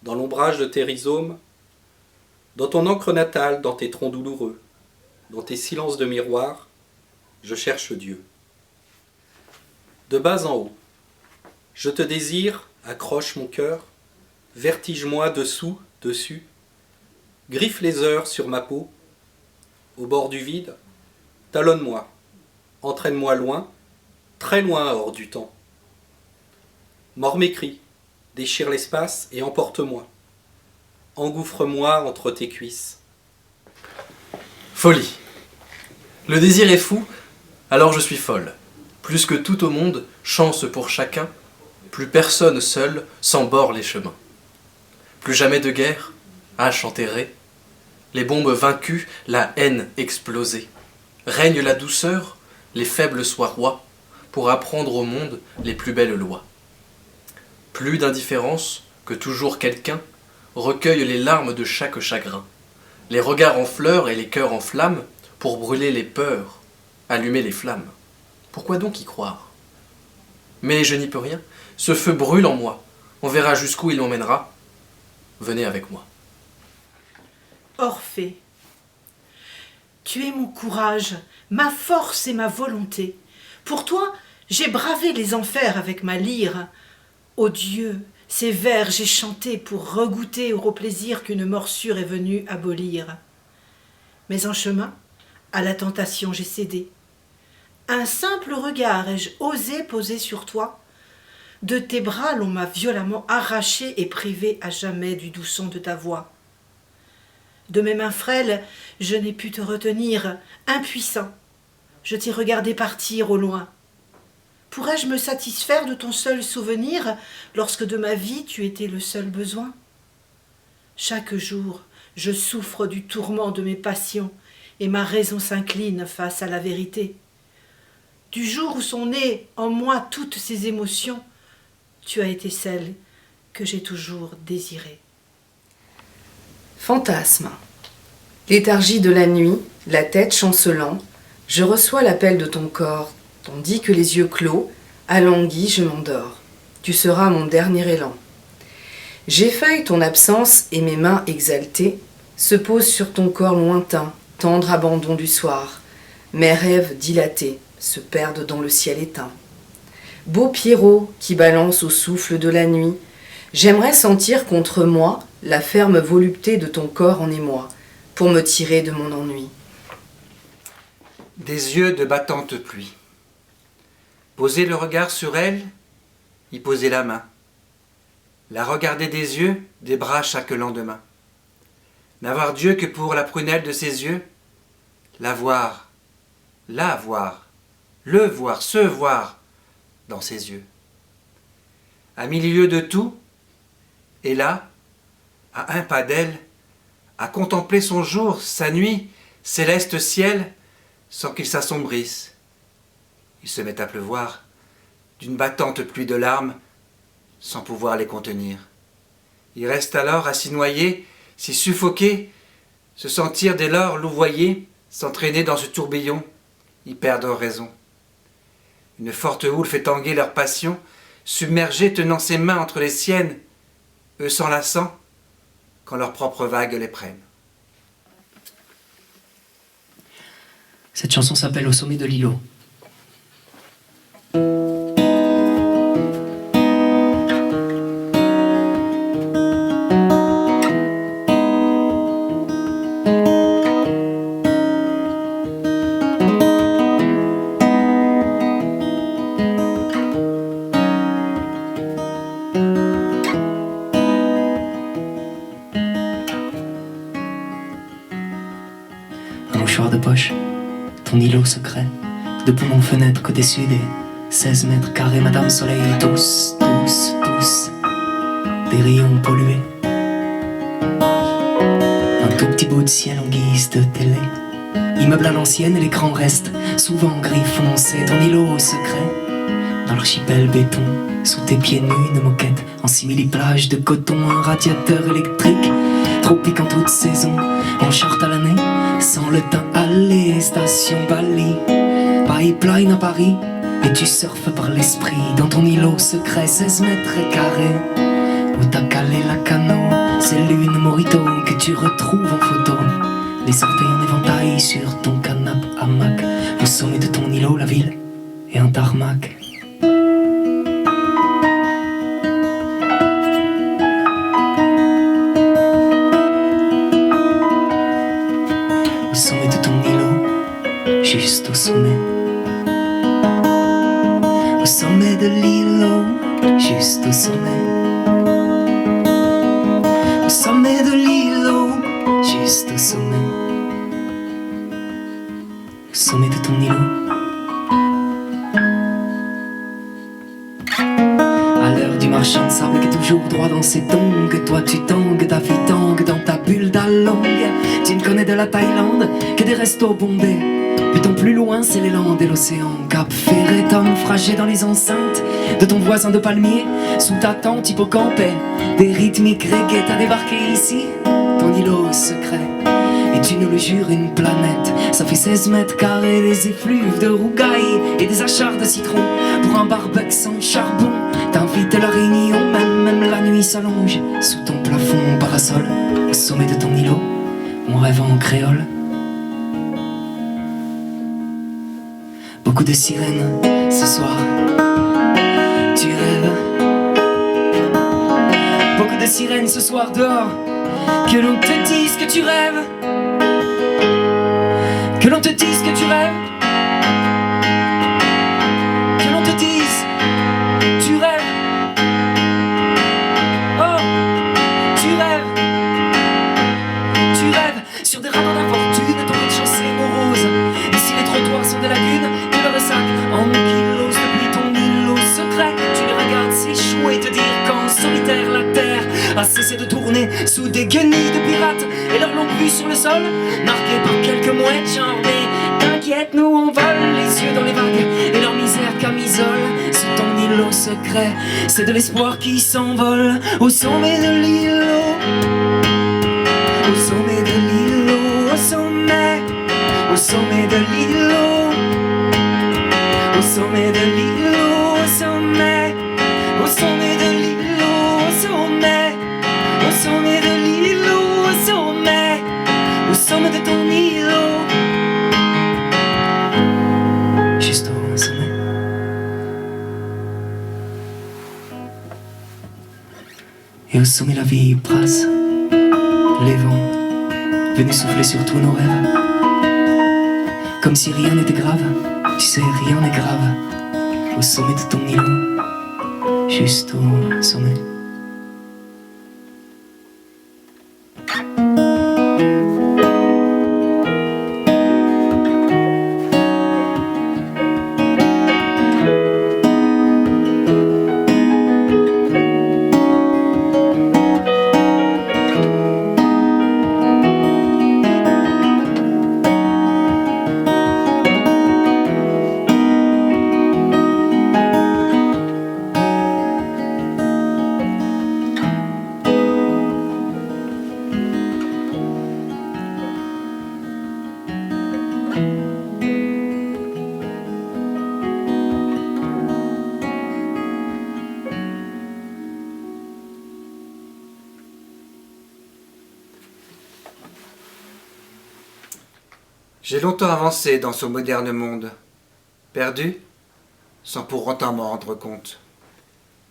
dans l'ombrage de tes rhizomes, dans ton encre natale, dans tes troncs douloureux, dans tes silences de miroir, je cherche Dieu. De bas en haut, je te désire, accroche mon cœur, vertige-moi dessous, dessus, griffe les heures sur ma peau, au bord du vide, talonne-moi, entraîne-moi loin, très loin hors du temps. Mord mes cris, déchire l'espace et emporte-moi. Engouffre-moi entre tes cuisses. Folie. Le désir est fou, alors je suis folle. Plus que tout au monde, chance pour chacun, plus personne seul s'embore les chemins. Plus jamais de guerre, hache enterrée, les bombes vaincues, la haine explosée. Règne la douceur, les faibles soient rois, pour apprendre au monde les plus belles lois. Plus d'indifférence que toujours quelqu'un recueille les larmes de chaque chagrin, les regards en fleurs et les cœurs en flammes, pour brûler les peurs, allumer les flammes. Pourquoi donc y croire? Mais je n'y peux rien, ce feu brûle en moi, on verra jusqu'où il m'emmènera. Venez avec moi. Orphée, tu es mon courage, ma force et ma volonté. Pour toi, j'ai bravé les enfers avec ma lyre. Ô Dieu, ces vers j'ai chantés pour regoûter au plaisir qu'une morsure est venue abolir. Mais en chemin, à la tentation j'ai cédé. Un simple regard ai-je osé poser sur toi. De tes bras l'on m'a violemment arraché et privé à jamais du doux son de ta voix. De mes mains frêles, je n'ai pu te retenir, impuissant. Je t'ai regardé partir au loin. Pourrais-je me satisfaire de ton seul souvenir lorsque de ma vie tu étais le seul besoin? Chaque jour, je souffre du tourment de mes passions et ma raison s'incline face à la vérité. Du jour où sont nées en moi toutes ces émotions, tu as été celle que j'ai toujours désirée. Fantasme. Léthargie de la nuit, la tête chancelant, je reçois l'appel de ton corps, tandis que les yeux clos, alangui, je m'endors. Tu seras mon dernier élan. J'effeuille ton absence et mes mains exaltées se posent sur ton corps lointain, tendre abandon du soir. Mes rêves dilatés se perdent dans le ciel éteint. Beau Pierrot qui balance au souffle de la nuit, j'aimerais sentir contre moi la ferme volupté de ton corps en émoi, pour me tirer de mon ennui. Des yeux de battante pluie. Poser le regard sur elle, y poser la main. La regarder des yeux, des bras chaque lendemain. N'avoir Dieu que pour la prunelle de ses yeux, la voir, le voir, se voir dans ses yeux. À milieu de tout, et là, à un pas d'elle, à contempler son jour, sa nuit, céleste ciel, sans qu'il s'assombrisse. Il se met à pleuvoir, d'une battante pluie de larmes, sans pouvoir les contenir. Ils restent alors assis noyés, si suffoqués, se sentir dès lors louvoyer, s'entraîner dans ce tourbillon, ils perdent raison. Une forte houle fait tanguer leur passion, submergés tenant ses mains entre les siennes, eux s'enlaçant, quand leurs propres vagues les prennent. Cette chanson s'appelle Au sommet de l'îlot. Un mouchoir de poche, ton îlot secret, depuis mon fenêtre côté sud et 16 mètres carrés, Madame Soleil, tous, tous, tous, des rayons pollués. Un tout petit bout de ciel en guise de télé. Immeuble à l'ancienne et l'écran reste souvent gris foncé. Ton îlot secret, dans l'archipel béton, sous tes pieds nus, une moquette en simili-plage de coton, un radiateur électrique, tropique en toute saison, en short à l'année, sans le teint allé, station Bali, pipeline à Paris, et tu surfes par l'esprit dans ton îlot secret, 16 mètres carrés, où t'as calé la cano, c'est l'une morito que tu retrouves en photo, les orteils en éventail sur ton canapé hamac, au sommet de ton îlot, la ville et un tarmac. Au sommet de ton îlot, juste au sommet. Au sommet de l'îlot, juste au sommet. Au sommet de l'îlot, juste au sommet. Au sommet de ton îlot. À l'heure du marchand de sable qui est toujours droit dans ses tongs, toi tu tangues, ta vie tangue dans ta bulle d'along. Tu ne connais de la Thaïlande que des restos bondés. Puis ton plus loin c'est les Landes et l'océan. Cap Ferré, naufragé dans les enceintes de ton voisin de palmier, sous ta tente hippocampée, des rythmiques reggae. T'as débarqué ici, ton îlot secret, et tu nous le jures une planète. Ça fait 16 mètres carrés, des effluves de rougailles et des achards de citron pour un barbecue sans charbon. T'invites à la réunion, même la nuit s'allonge sous ton plafond parasol. Au sommet de ton îlot, on rêve en créole. Beaucoup de sirènes ce soir, tu rêves. Beaucoup de sirènes ce soir dehors, que l'on te dise que tu rêves. Que l'on te dise que tu rêves. Que l'on te dise tu rêves. Oh, tu rêves. Tu rêves sur des radars d'infortune, ton rez-de-chaussée morose. Ici les trottoirs sont des lagunes, que le ressac en kilos depuis ton îlot secret. Tu les regardes s'échouer et te dire qu'en solitaire la terre a cessé de tourner sous des guenilles de pirates et leur longue vue sur le sol, marquée par quelques mouettes genre. Mais t'inquiète, nous on vole les yeux dans les vagues et leur misère camisole sous ton îlot secret. C'est de l'espoir qui s'envole au sommet de l'îlot. Au sommet de l'îlot, au sommet. Au sommet de l'îlot. Au sommet de l'îlot, au sommet. Au sommet de l'îlot, au sommet. Au sommet de l'îlot, au sommet. Au sommet de ton îlot. Juste au sommet. Et au sommet la vie brasse. Les vents venus souffler sur tous nos rêves. Comme si rien n'était grave. Tu sais, rien n'est grave. Au sommet de ton îlot. Juste au sommet. J'ai longtemps avancé dans ce moderne monde, perdu, sans pour autant m'en rendre compte.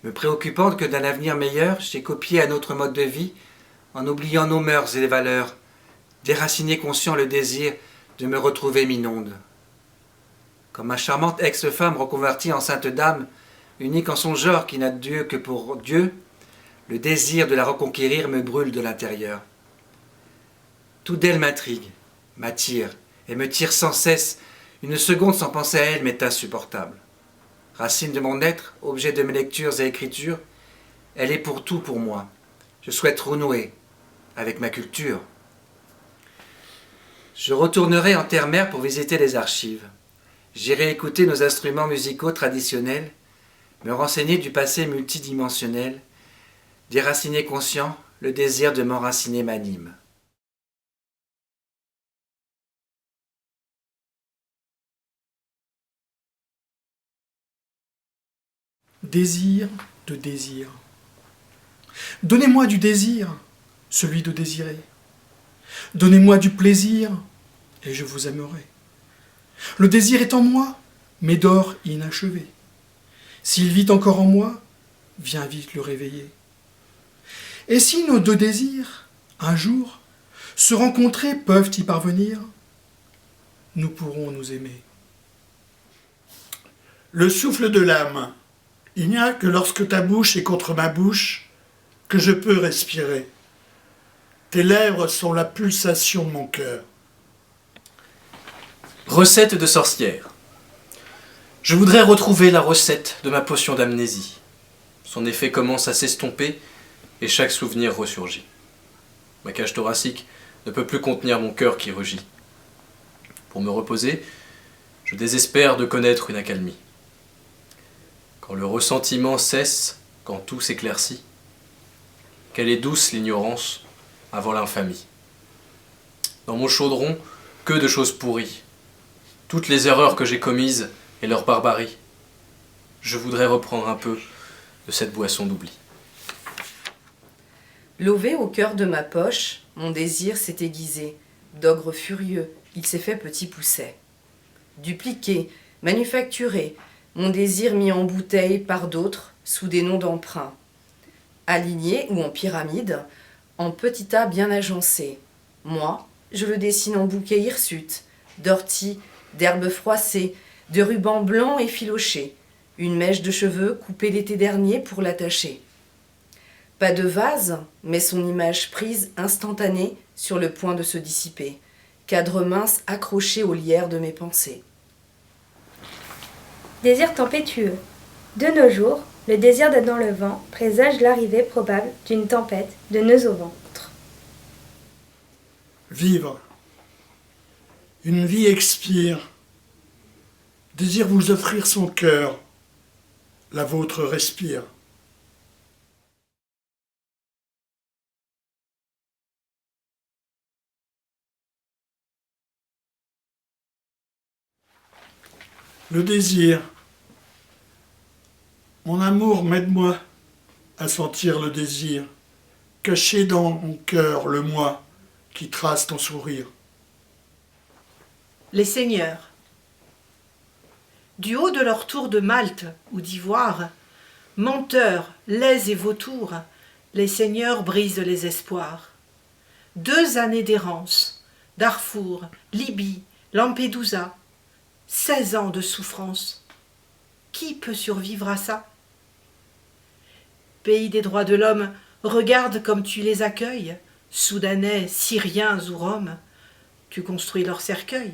Me préoccupant que d'un avenir meilleur, j'ai copié un autre mode de vie, en oubliant nos mœurs et les valeurs, déraciné conscient le désir de me retrouver m'inonde. Comme ma charmante ex-femme reconvertie en sainte dame, unique en son genre qui n'a Dieu que pour Dieu, le désir de la reconquérir me brûle de l'intérieur. Tout d'elle m'intrigue, m'attire, et me tire sans cesse. Une seconde sans penser à elle m'est insupportable. Racine de mon être, objet de mes lectures et écritures, elle est pour tout pour moi. Je souhaite renouer avec ma culture. Je retournerai en terre-mère pour visiter les archives. J'irai écouter nos instruments musicaux traditionnels, me renseigner du passé multidimensionnel, déraciner conscient, le désir de m'enraciner m'anime. Désir de désir. Donnez-moi du désir, celui de désirer. Donnez-moi du plaisir, et je vous aimerai. Le désir est en moi, mais dort inachevé. S'il vit encore en moi, viens vite le réveiller. Et si nos deux désirs, un jour, se rencontrer peuvent y parvenir, nous pourrons nous aimer. Le souffle de l'âme. Il n'y a que lorsque ta bouche est contre ma bouche que je peux respirer. Tes lèvres sont la pulsation de mon cœur. Recette de sorcière. Je voudrais retrouver la recette de ma potion d'amnésie. Son effet commence à s'estomper et chaque souvenir ressurgit. Ma cage thoracique ne peut plus contenir mon cœur qui rugit. Pour me reposer, je désespère de connaître une accalmie. Quand le ressentiment cesse, quand tout s'éclaircit, quelle est douce l'ignorance avant l'infamie. Dans mon chaudron, que de choses pourries, toutes les erreurs que j'ai commises et leur barbarie. Je voudrais reprendre un peu de cette boisson d'oubli. Lové au cœur de ma poche, mon désir s'est aiguisé. D'ogre furieux, il s'est fait petit pousset. Dupliqué, manufacturé, mon désir mis en bouteille par d'autres sous des noms d'emprunt. Aligné ou en pyramide, en petit tas bien agencé. Moi, je le dessine en bouquet hirsute, d'orties, d'herbes froissées, de rubans blancs effilochés, une mèche de cheveux coupée l'été dernier pour l'attacher. Pas de vase, mais son image prise instantanée sur le point de se dissiper, cadre mince accroché aux lierres de mes pensées. Désir tempétueux. De nos jours, le désir d'être dans le vent présage l'arrivée probable d'une tempête de nœuds au ventre. Vivre. Une vie expire. Désire vous offrir son cœur. La vôtre respire. Le désir. Mon amour, m'aide-moi à sentir le désir, caché dans mon cœur le moi qui trace ton sourire. Les seigneurs. Du haut de leur tour de Malte ou d'ivoire, menteurs, laids et vautours, les seigneurs brisent les espoirs. 2 années d'errance, Darfour, Libye, Lampedusa, 16 ans de souffrance. Qui peut survivre à ça? Pays des droits de l'homme, regarde comme tu les accueilles, Soudanais, Syriens ou Roms, tu construis leur cercueil.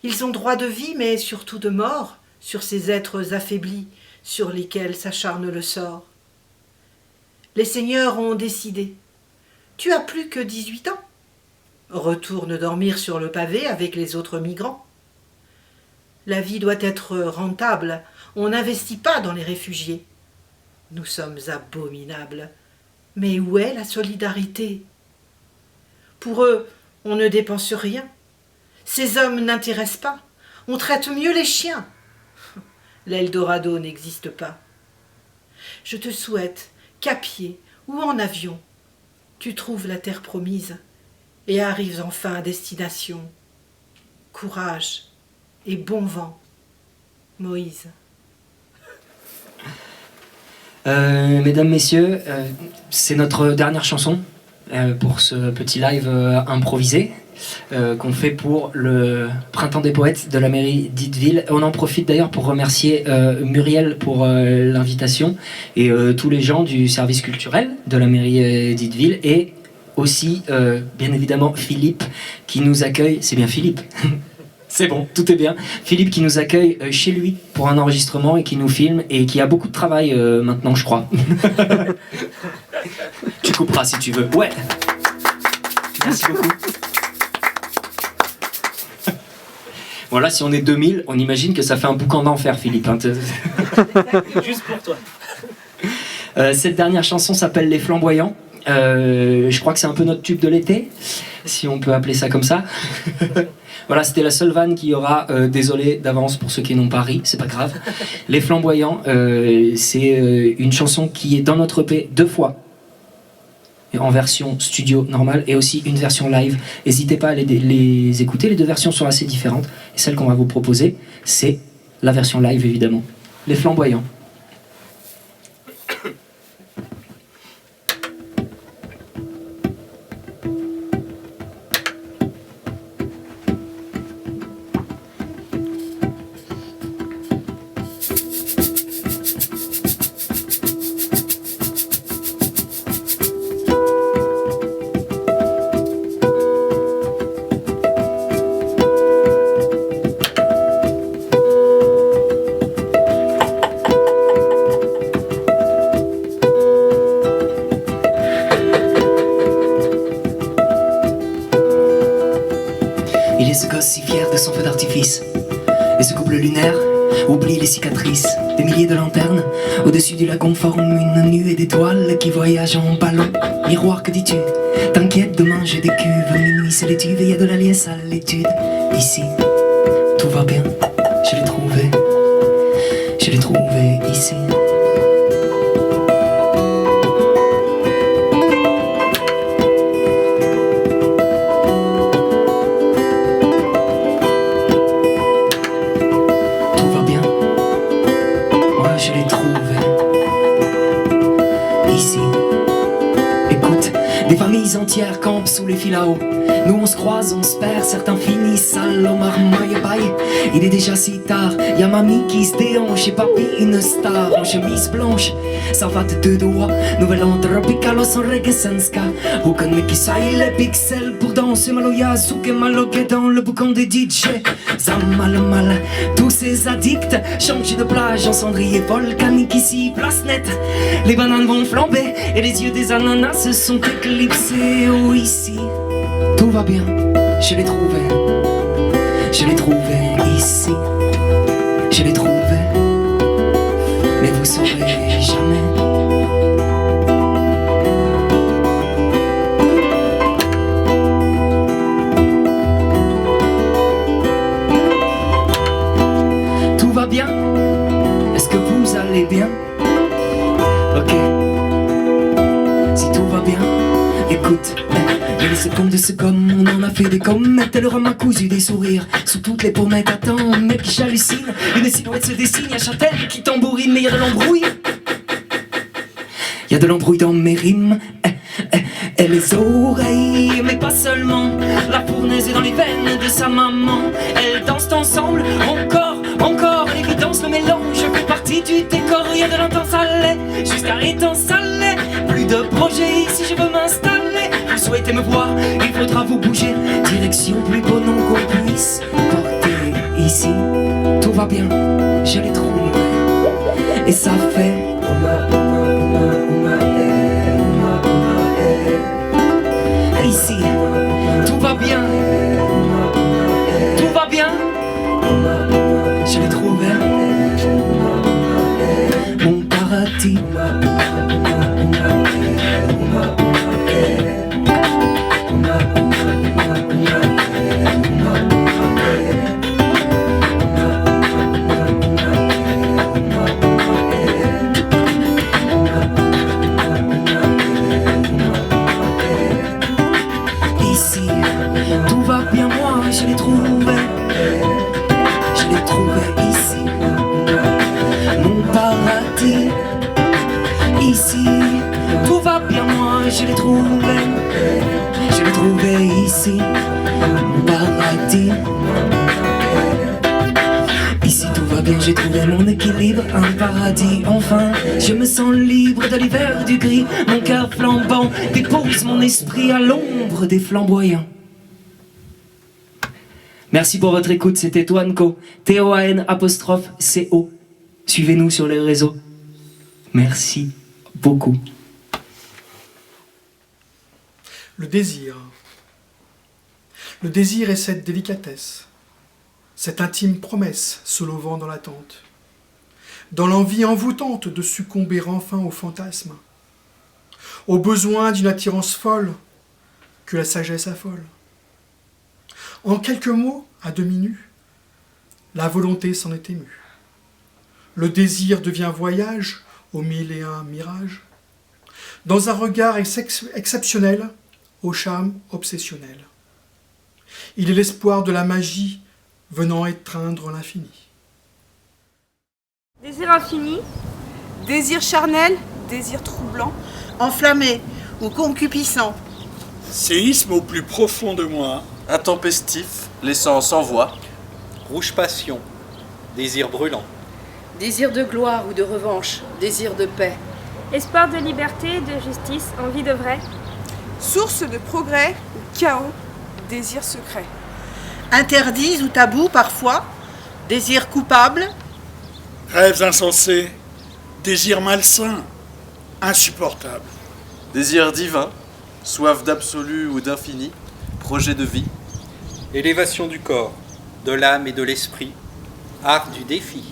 Ils ont droit de vie, mais surtout de mort, sur ces êtres affaiblis, sur lesquels s'acharne le sort. Les seigneurs ont décidé. Tu as plus que 18 ans. Retourne dormir sur le pavé avec les autres migrants. La vie doit être rentable. On n'investit pas dans les réfugiés. Nous sommes abominables. Mais où est la solidarité? Pour eux, on ne dépense rien. Ces hommes n'intéressent pas. On traite mieux les chiens. L'Eldorado n'existe pas. Je te souhaite qu'à pied ou en avion, tu trouves la terre promise et arrives enfin à destination. Courage et bon vent, Moïse. Mesdames, Messieurs, c'est notre dernière chanson pour ce petit live improvisé qu'on fait pour le Printemps des Poètes de la mairie d'Itteville. On en profite d'ailleurs pour remercier Muriel pour l'invitation et tous les gens du service culturel de la mairie d'Itteville et aussi, bien évidemment, Philippe qui nous accueille. C'est bien Philippe. C'est bon, tout est bien. Philippe qui nous accueille chez lui pour un enregistrement et qui nous filme et qui a beaucoup de travail maintenant, je crois. Tu couperas si tu veux. Ouais. Merci beaucoup. Voilà, si on est 2000, on imagine que ça fait un boucan d'enfer, Philippe. Hein. Juste pour toi. Cette dernière chanson s'appelle Les Flamboyants. Je crois que c'est un peu notre tube de l'été, si on peut appeler ça comme ça. Voilà, c'était la seule vanne qu'il y aura. Désolé d'avance pour ceux qui n'ont pas ri, c'est pas grave. Les Flamboyants, c'est une chanson qui est dans notre EP 2 fois. En version studio normale et aussi une version live. N'hésitez pas à les écouter, les deux versions sont assez différentes. Et celle qu'on va vous proposer, c'est la version live évidemment. Les Flamboyants. Oublie les cicatrices, des milliers de lanternes. Au-dessus du lagon forme une nuée d'étoiles qui voyagent en ballon. Miroir, que dis-tu? T'inquiète, demain j'ai des cuves. Minuit c'est l'étude et y a de la liesse à l'étude. Ici, tout va bien, je l'ai trouvé. Je l'ai trouvé ici. Entières campent sous les fils à eau. Nous on se croise, on se perd, certains finissent à l'homme armaille paille. Il est déjà si tard, y'a mamie qui se déhanche et papy une star en chemise blanche. Savate de doigts, nouvel an tropical au son reggae senska. Aucun qui saille les pixels pour danser maloya, souke malogué dans le boucan des DJ. Zamal mal, tous ces addicts changent de plage en cendrier volcanique ici, place nette. Les bananes vont flamber et les yeux des ananas se sont éclipsés. Oh ici, tout va bien, je l'ai trouvé. Je l'ai trouvé ici, je l'ai trouvé. Mais vous saurez jamais. Tout va bien? Est-ce que vous allez bien? Ok. Si tout va bien, écoute. Et les secondes de ce gomme, on en a fait des comètes. Elle aura m'a cousu des sourires sous toutes les pommettes. Attends, mec, j'hallucine. Une silhouette se dessine, y'a Châtel qui tambourine. Mais y'a de l'embrouille. Y'a de l'embrouille dans mes rimes. Et les oreilles, mais pas seulement. La fournaise est dans les veines de sa maman. Elles dansent ensemble, encore. L'évidence, le mélange fait partie du décor. Y'a de l'intense à lait, jusqu'à l'étance à lait. Plus de projet ici, je veux m'installer. Vous souhaitez me voir, il faudra vous bouger. Direction plus beau nom qu'on puisse porter ici. Tout va bien, je l'ai trouvé. Et ça fait ici, tout va bien. Tout va bien. Je l'ai trouvé. Mon paradis. Tout va bien, moi, je l'ai trouvé. Je l'ai trouvé ici, mon paradis. Ici, tout va bien, moi, je l'ai trouvé. Je l'ai trouvé ici, mon paradis. Ici tout va bien, j'ai trouvé mon équilibre, un paradis. Enfin, je me sens libre de l'hiver du gris. Mon cœur flambant dépose mon esprit à l'ombre des flamboyants. Merci pour votre écoute, c'était Toanco, TOAN''CO. Suivez-nous sur les réseaux. Merci beaucoup. Le désir. Le désir est cette délicatesse, cette intime promesse se levant dans l'attente, dans l'envie envoûtante de succomber enfin au fantasme, au besoin d'une attirance folle que la sagesse affole. En quelques mots, à demi nus, la volonté s'en est émue. Le désir devient voyage aux 1001 mirages, dans un regard exceptionnel, au charme obsessionnel. Il est l'espoir de la magie venant étreindre l'infini. Désir infini, désir charnel, désir troublant, enflammé ou concupiscent. Séisme au plus profond de moi. Intempestif, laissant sans voix. Rouge passion, désir brûlant. Désir de gloire ou de revanche, désir de paix. Espoir de liberté, de justice, envie de vrai. Source de progrès ou chaos, désir secret. Interdits ou tabous parfois, désir coupable. Rêves insensés, désir malsain, insupportable. Désir divin, soif d'absolu ou d'infini, projet de vie. Élévation du corps, de l'âme et de l'esprit, art du défi.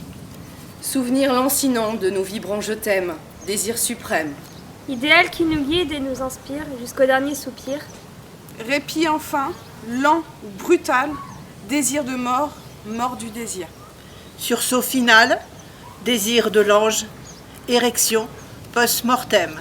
Souvenir lancinant de nos vibrants je t'aime, désir suprême. Idéal qui nous guide et nous inspire jusqu'au dernier soupir. Répit enfin, lent ou brutal, désir de mort, mort du désir. Sursaut final, désir de l'ange, érection post-mortem.